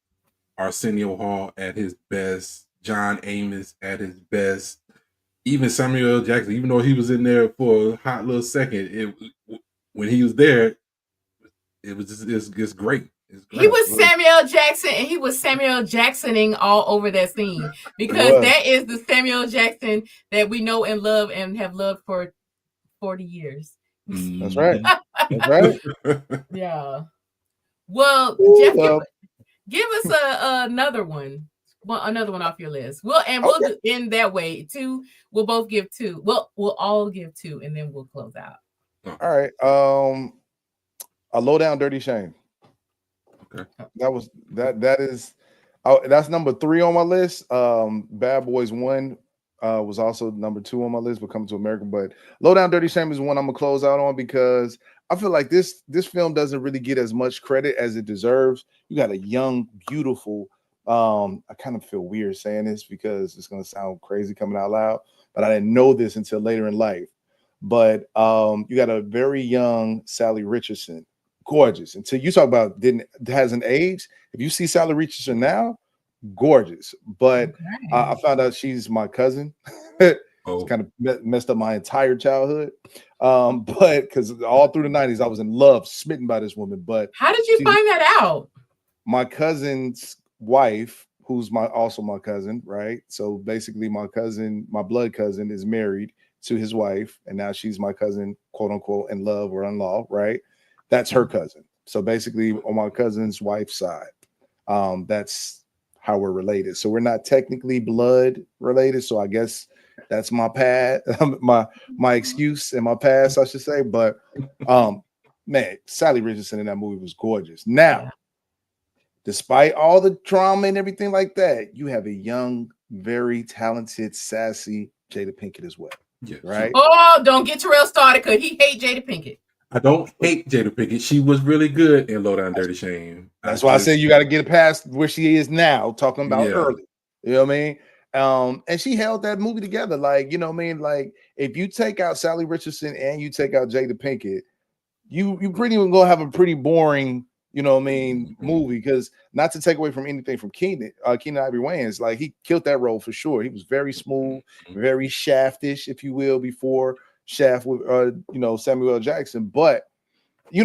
Arsenio Hall at his best, John Amos at his best. Even Samuel L. Jackson, even though he was in there for a hot little second, when he was there, it's great. He was Samuel Jackson, and he was Samuel Jacksoning all over that scene, because that is the Samuel Jackson that we know and love and have loved for 40 years. That's right. That's right. Yeah. Well, Jeff, give us another one. Another one off your list. We'll do in that way too. We'll both give 2. We'll all give 2, and then we'll close out. All right. A Low Down Dirty Shame. Okay. That is Oh, that's number 3 on my list. Bad Boys 1 was also number 2 on my list, but Coming to America. But Low Down Dirty Shame is one I'm gonna close out on because I feel like this film doesn't really get as much credit as it deserves. You got a young, beautiful. I kind of feel weird saying this because it's gonna sound crazy coming out loud, but I didn't know this until later in life. But you got a very young Sally Richardson, gorgeous. Until you talk about hasn't aged. If you see Sally Richardson now, gorgeous. But I found out she's my cousin. It's kind of messed up my entire childhood. But because all through the 90s, I was in love, smitten by this woman. But how did you find that out? My cousin's wife, who's also my cousin, right? So basically, my blood cousin, is married to his wife, and now she's my cousin, quote unquote, in love or in law, right? That's her cousin. So basically, on my cousin's wife's side, that's how we're related. So we're not technically blood related. So I guess that's my my excuse and my past, I should say. But man, Sally Richardson in that movie was gorgeous. Now, despite all the trauma and everything like that, you have a young, very talented, sassy Jada Pinkett as well. Yeah. Right. Oh, don't get Terrell started because he hates Jada Pinkett. I don't hate Jada Pinkett. She was really good in Low Down Dirty Shame. That's why I said you got to get past where she is now, talking about early. You know what I mean? And she held that movie together. Like, you know what I mean? Like, if you take out Sally Richardson and you take out Jada Pinkett, you pretty much gonna have a pretty boring, you know what I mean, movie. Because not to take away from anything from Keenan Ivory Wayans, like he killed that role for sure. He was very smooth, very Shaftish, if you will, before Shaft with Samuel L. Jackson. But you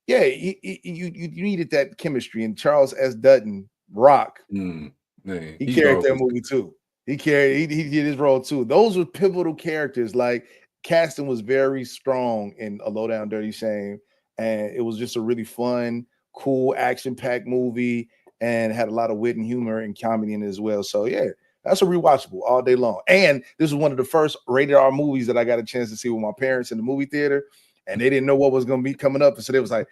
needed that chemistry. And Charles S. Dutton, Rock, he carried that movie too. He did his role too. Those were pivotal characters. Like, casting was very strong in A Low Down Dirty Shame, and it was just a really fun, cool, action-packed movie, and had a lot of wit and humor and comedy in it as well. So yeah, that's a rewatchable all day long. And this is one of the first rated R movies that I got a chance to see with my parents in the movie theater, and they didn't know what was going to be coming up, and so they was like,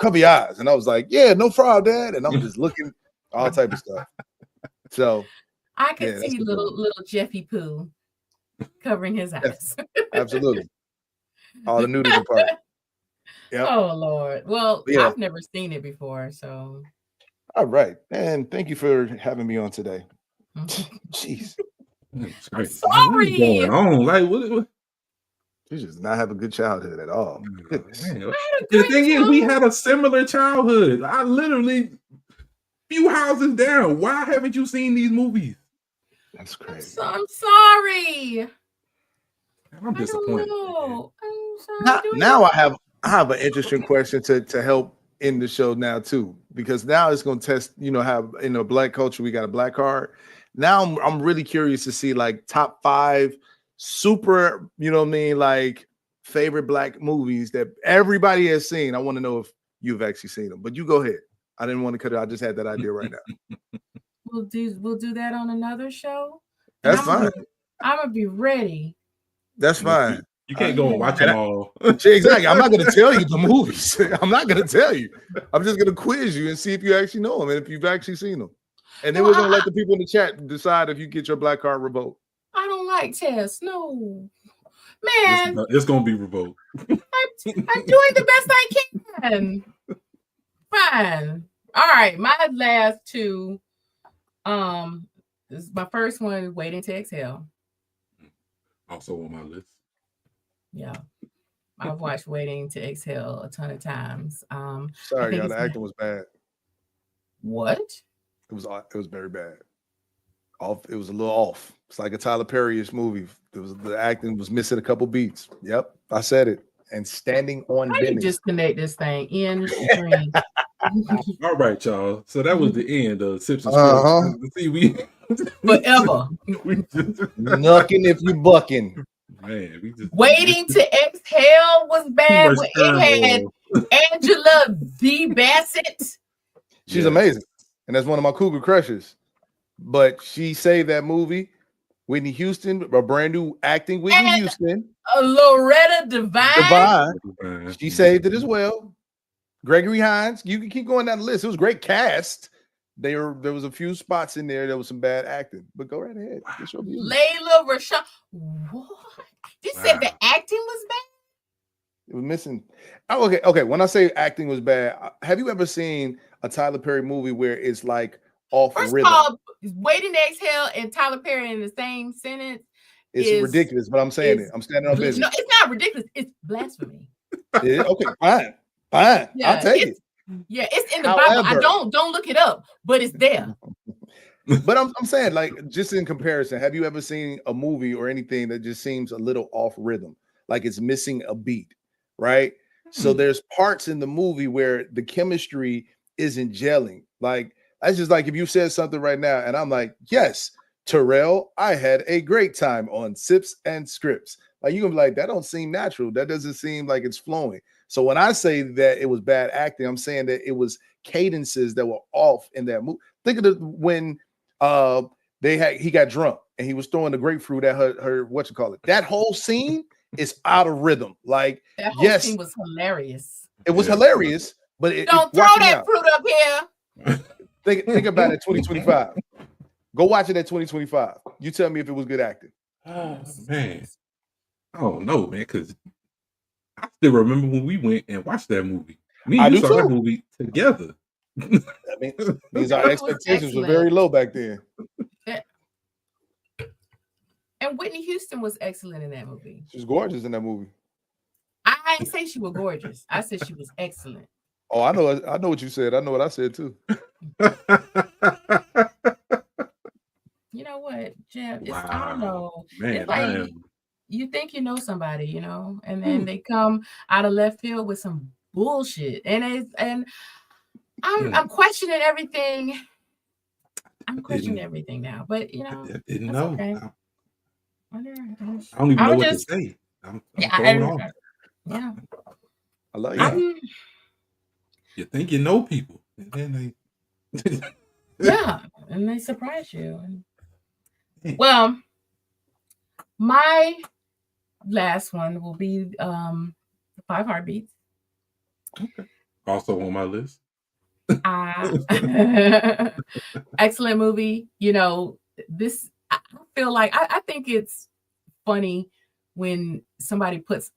cover your eyes, and I was like, yeah, no problem, Dad, and I'm just looking, all type of stuff. So I could see little Jeffy Pooh covering his eyes. Absolutely. All the nudity part. Yep. Oh Lord. Well, I've never seen it before, so. All right. And thank you for having me on today. Jeez. I'm sorry. What's going on? Like, what? You just not have a good childhood at all. The thing is, we had a similar childhood. I literally few houses down. Why haven't you seen these movies? That's crazy. I'm sorry. I'm disappointed. Now I have an interesting question to help end the show now too, because now it's going to test, how in a black culture we got a black card. Now I'm really curious to see like top 5 super, like favorite black movies that everybody has seen. I want to know if you've actually seen them, but you go ahead. I didn't want to cut it. I just had that idea right now. We'll do that on another show. That's fine. I'm gonna be ready. That's fine. You can't go and watch them all. Exactly. I'm not going to tell you the movies. I'm not going to tell you. I'm just going to quiz you and see if you actually know them and if you've actually seen them. And then we're going to let the people in the chat decide if you get your black card revoked. I don't like tests. No, man. It's going to be revoked. I'm doing the best I can. Fine. All right. My last 2. This is my first one, Waiting to Exhale. Also on my list. Yeah. I've watched Waiting to Exhale a ton of times. Sorry, y'all, the acting was bad. What? It was very bad. It was a little off. It's like a Tyler Perry-ish movie. The acting was missing a couple beats. Yep, I said it. And standing on business. How do you disconnect this thing in screen? All right, y'all. So that was the end of Sips and Scrubs. See, we forever. Knucking if you bucking. Man, we just Waiting to Exhale was bad. It had Angela V. Bassett. She's amazing, and that's one of my cougar crushes. But she saved that movie. Whitney Houston, a brand new acting Whitney Houston. Loretta Devine. She saved it as well. Gregory Hines. You can keep going down the list. It was a great cast. There was a few spots in there. There was some bad acting, but go right ahead. It's your view. Layla Rashawn. What? You said the acting was bad? It was missing. Oh, okay. When I say acting was bad, have you ever seen a Tyler Perry movie where it's like off First rhythm? of all, Waiting to Exhale and Tyler Perry in the same sentence. It's ridiculous, but I'm saying it. I'm standing on business. No, it's not ridiculous. It's blasphemy. Okay, fine. Yeah, I'll take it. Yeah, it's in the Bible. I don't look it up, but it's there. But I'm saying, like, just in comparison, have you ever seen a movie or anything that just seems a little off rhythm, like it's missing a beat, right? So there's parts in the movie where the chemistry isn't gelling. Like, that's just like if you said something right now, and I'm like, yes, Terrell, I had a great time on Sips and Scripts. Like, you're gonna be like, that don't seem natural. That doesn't seem like it's flowing. So when I say that it was bad acting, I'm saying that it was cadences that were off in that movie. Think of when he got drunk and he was throwing the grapefruit at her that whole scene is out of rhythm. Like, that whole scene was hilarious. It was hilarious, but don't throw that fruit up here. Think about it. 2025. Go watch it at 2025. You tell me if it was good acting. Oh man, I don't know, man, because I still remember when we went and watched that movie. Me and you saw that movie together. That means our expectations were very low back then. And Whitney Houston was excellent in that movie. She was gorgeous in that movie. I didn't say she was gorgeous. I said she was excellent. Oh, I know what you said. I know what I said too. You know what, Jeff? Wow. I don't know. Man, it's like you think you know somebody, you know, and then they come out of left field with some bullshit, and I'm questioning everything. I'm questioning everything now, but you know, I didn't know. Okay. I don't even know what to say. Yeah. I love you. You think you know people, and then they yeah, and they surprise you. Well, my last one will be 5 Heartbeats. Okay. Also on my list. Excellent movie. You know, this I feel like I think it's funny when somebody puts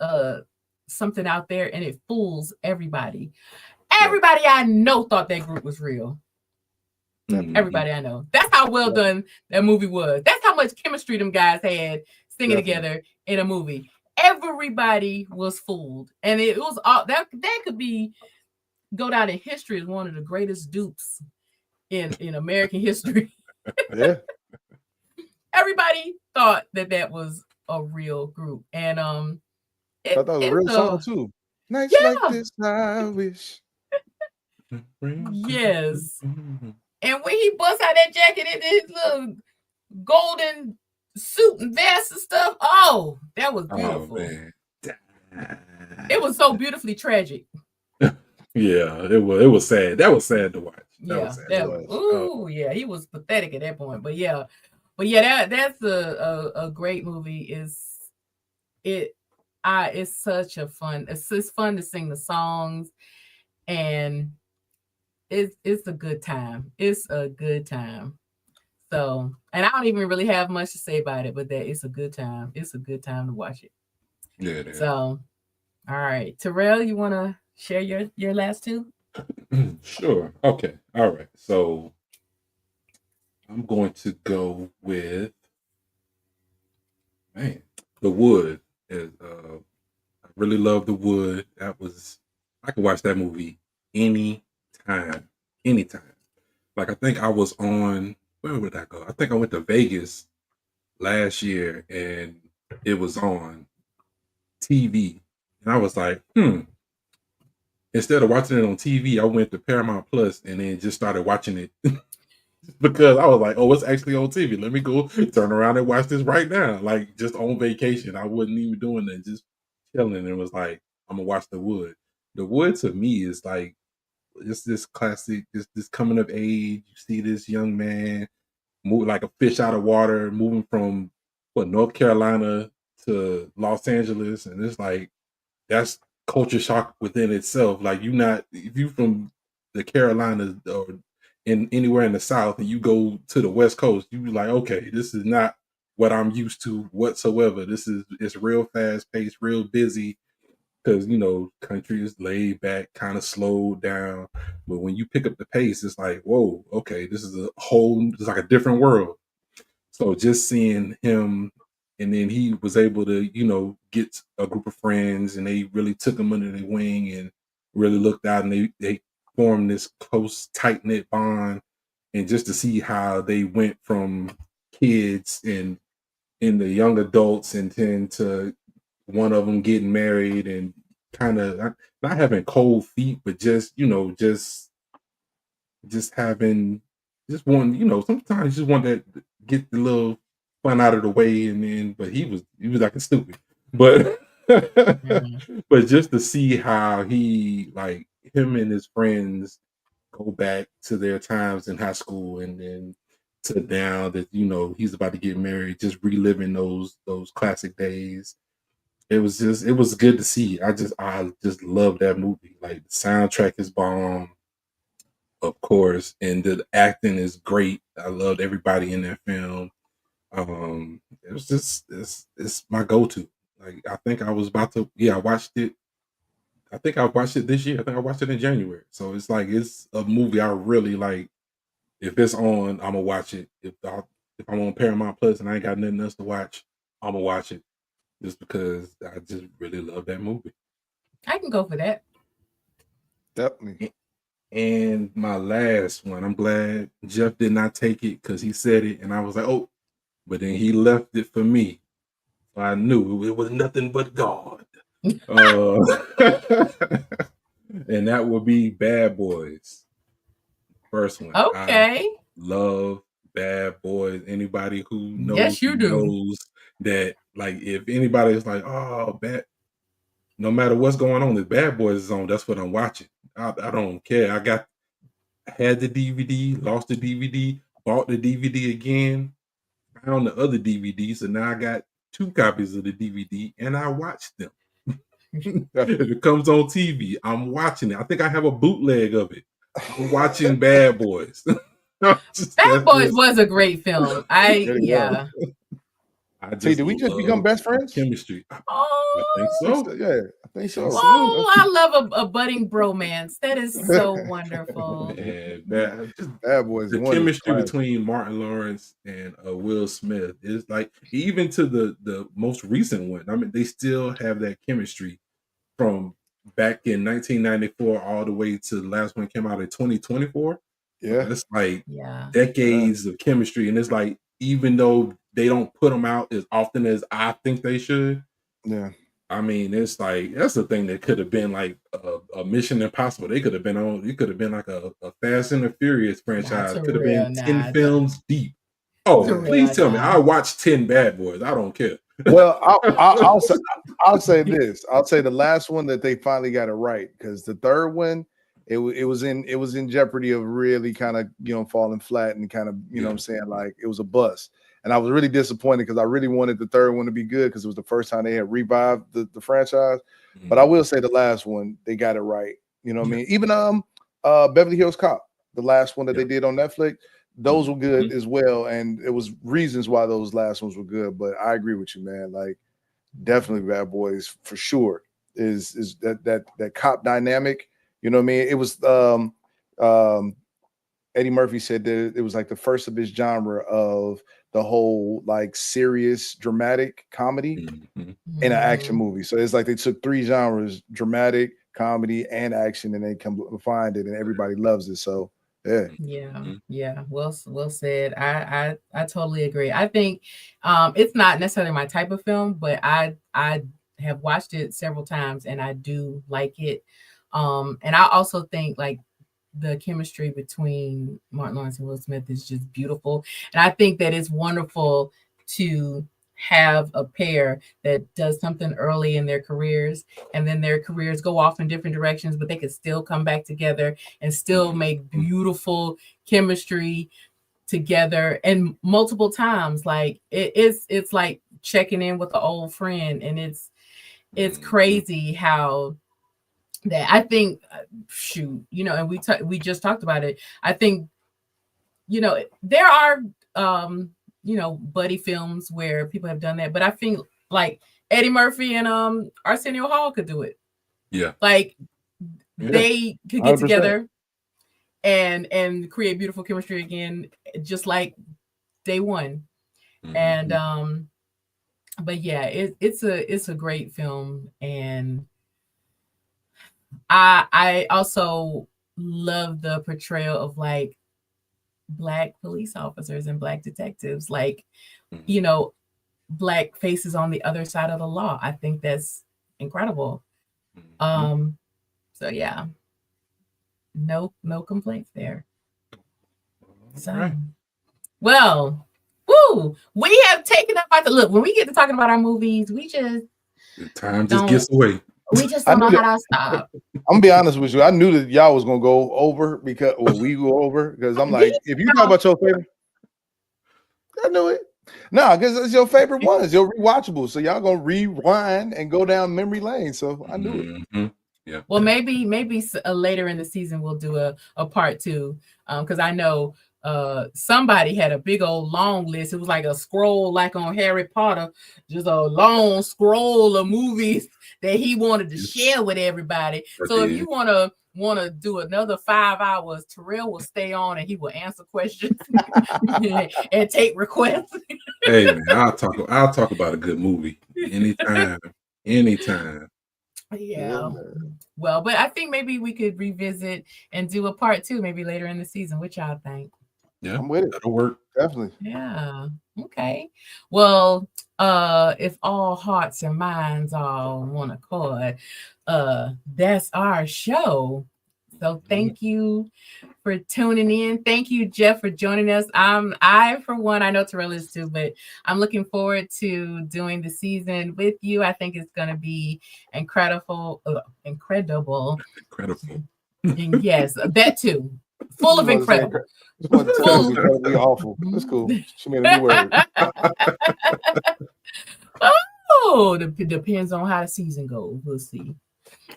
something out there and it fools everybody. Everybody I know thought that group was real. Everybody I know. That's how well done that movie was. That's how much chemistry them guys had singing together in a movie. Everybody was fooled, and it was all that could go down in history as one of the greatest dupes in American history. Yeah. Everybody thought that was a real group, and I thought that was a real song too. Nights like this, I wish. Yes. And when he busts out that jacket in his little golden suit and vest and stuff, oh, that was beautiful. It was so beautifully tragic. Yeah, it was sad. That was sad to watch. Yeah, he was pathetic at that point. But that's a great movie. It's such a fun. It's fun to sing the songs, and it's a good time. It's a good time. So, and I don't even really have much to say about it, but that it's a good time. It's a good time to watch it. Yeah. So, all right, Terrell, you want to share your last two? Sure. Okay. All right. So I'm going to go with The Wood. I really love The Wood. I could watch that movie anytime. Like, I think I was on, where would I go? I think I went to Vegas last year and it was on TV. And I was like, Instead of watching it on TV, I went to Paramount Plus and then just started watching it because I was like, oh, it's actually on TV. Let me go turn around and watch this right now. Like, just on vacation. I wasn't even doing that, just chilling. And it was like, I'm going to watch The Wood. The Wood to me is like, it's this classic, this coming of age. You see this young man move like a fish out of water, moving from North Carolina to Los Angeles. And it's like, that's culture shock within itself. Like, if you from the Carolinas or in anywhere in the South and you go to the West Coast, you be like, okay, this is not what I'm used to whatsoever. It's real fast paced, real busy, because country is laid back, kind of slowed down. But when you pick up the pace, it's like, whoa, okay, it's like a different world. So just seeing him, and then he was able to, get a group of friends, and they really took him under their wing and really looked out, and they formed this close, tight knit bond. And just to see how they went from kids and in the young adults, and then to one of them getting married, and kind of not having cold feet, but just having just one, sometimes you just want that, get the little fun out of the way, and then but he was acting stupid. But but just to see how he, like, him and his friends go back to their times in high school, and then to now that he's about to get married, just reliving those classic days. It was good to see. I just love that movie. Like, the soundtrack is bomb, of course, and the acting is great. I loved everybody in that film. It was just it's my go-to. Like, I think I was about to, I watched it. I think I watched it this year. I think I watched it in January. So it's like, it's a movie I really like. If it's on, I'm gonna watch it. If I'm on Paramount Plus and I ain't got nothing else to watch, I'm gonna watch it, just because I just really love that movie. I can go for that. Definitely. And my last one, I'm glad Jeff did not take it, because he said it and I was like, oh, but then he left it for me. So I knew it was nothing but God. uh, and that would be Bad Boys. First one. Okay. I love Bad Boys. Anybody who knows, Yes, you do. knows that, like, if anybody is like, oh, no matter what's going on, if Bad Boys is on, that's what I'm watching. I don't care. Had the DVD, lost the DVD, bought the DVD again, found the other DVD, so now I got 2 copies of the DVD, and I watch them. If it comes on TV, I'm watching it. I think I have a bootleg of it. I'm watching Bad Boys. Bad Boys was a great film. Yeah. Did we just become best friends? Chemistry. Oh, I think so. Yeah, I think so. Oh, I love a budding bromance. That is so wonderful. Yeah, Bad Boys. The chemistry between Martin Lawrence and Will Smith is like, even to the most recent one. I mean, they still have that chemistry from back in 1994 all the way to the last one came out in 2024. Yeah, it's like decades of chemistry, and it's like, even though they don't put them out as often as I think they should. Yeah. I mean, it's like, that's the thing that could have been like a Mission Impossible. They could have been on. It could have been like a Fast and the Furious franchise. Could have been 10 films deep. Oh, please tell me. I watched 10 Bad Boys. I don't care. Well, I'll say this. I'll say the last one that they finally got it right, because the third one, it was in jeopardy of really kind of falling flat, and kind of know what I'm saying, like, it was a bust. And I was really disappointed, because I really wanted the third one to be good, because it was the first time they had revived the franchise. Mm-hmm. But I will say the last one, they got it right. You know what I mean? Even Beverly Hills Cop, the last one that they did on Netflix, those were good as well. And it was reasons why those last ones were good. But I agree with you, man. Like, definitely Bad Boys for sure is that cop dynamic. You know what I mean? It was Eddie Murphy said that it was like the first of his genre of the whole, like, serious dramatic comedy in an action movie. So it's like they took 3 genres: dramatic, comedy, and action, and they combined it, and everybody loves it. So yeah. Well said. I totally agree. I think it's not necessarily my type of film, but I have watched it several times, and I do like it. And I also think, like, the chemistry between Martin Lawrence and Will Smith is just beautiful. And I think that it's wonderful to have a pair that does something early in their careers, and then their careers go off in different directions, but they can still come back together and still make beautiful chemistry together, and multiple times. Like, it's like checking in with an old friend, and it's crazy how that, I think, and we just talked about it. I think there are buddy films where people have done that, but I think like Eddie Murphy and Arsenio Hall could do it. Yeah. Like they could get 100%. together and create beautiful chemistry again, just like day one. And but yeah, it's a great film, and I also love the portrayal of like Black police officers and Black detectives, like Black faces on the other side of the law. I think that's incredible. So yeah, no complaints there. So right. Well, woo, we have taken up by look, when we get to talking about our movies, we just time just gets away. We just don't know how to stop. I'm gonna be honest with you. I knew that y'all was gonna go over because we go over because I'm like, if you talk about your favorite, I knew it. No, because it's your favorite one. It's your rewatchable. So y'all gonna rewind and go down memory lane. So I knew it. Yeah. Well, maybe later in the season we'll do a part 2, because I know somebody had a big old long list. It was like a scroll, like on Harry Potter, just a long scroll of movies that he wanted to share with everybody. So if you want to do another 5 hours, Terrell will stay on and he will answer questions and take requests. Hey man, I'll talk about a good movie anytime. Yeah. Well, but I think maybe we could revisit and do a part 2 maybe later in the season. What y'all think? Yeah, I'm with it. That'll work. Definitely. Yeah. Okay. Well, if all hearts and minds are on one accord, that's our show. So thank you for tuning in. Thank you, Jeff, for joining us. I for one, I know Terrell is too, but I'm looking forward to doing the season with you. I think it's going to be incredible. Yes, that too. Full of incredible. Incredibly awful. That's cool. She made a new word. Oh, depends on how the season goes. We'll see.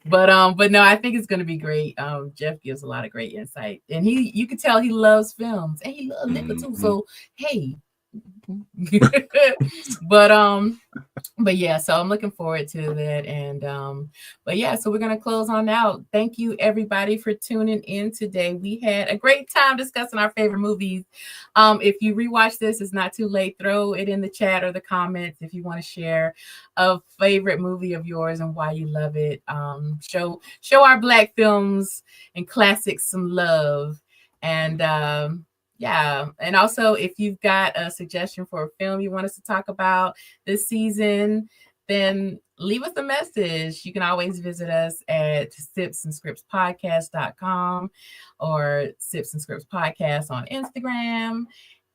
But no, I think it's gonna be great. Jeff gives a lot of great insight, and you can tell he loves films and he loves liquor too. So hey, but yeah, so I'm looking forward to that. And but yeah, so we're gonna close on out. Thank you everybody for tuning in today. We had a great time discussing our favorite movies. If you rewatch this, it's not too late. Throw it in the chat or the comments if you want to share a favorite movie of yours and why you love it. Show our Black films and classics some love. And yeah, and also if you've got a suggestion for a film you want us to talk about this season, then leave us a message. You can always visit us at sipsandscriptspodcast.com or Sips and Scripts Podcast on Instagram,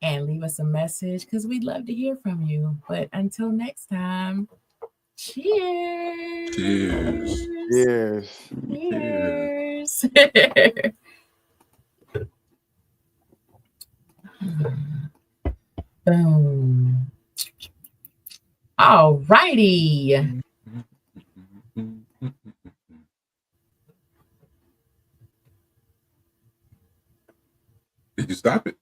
and leave us a message because we'd love to hear from you. But until next time, cheers. Cheers. Cheers. Boom. All righty. Did you stop it?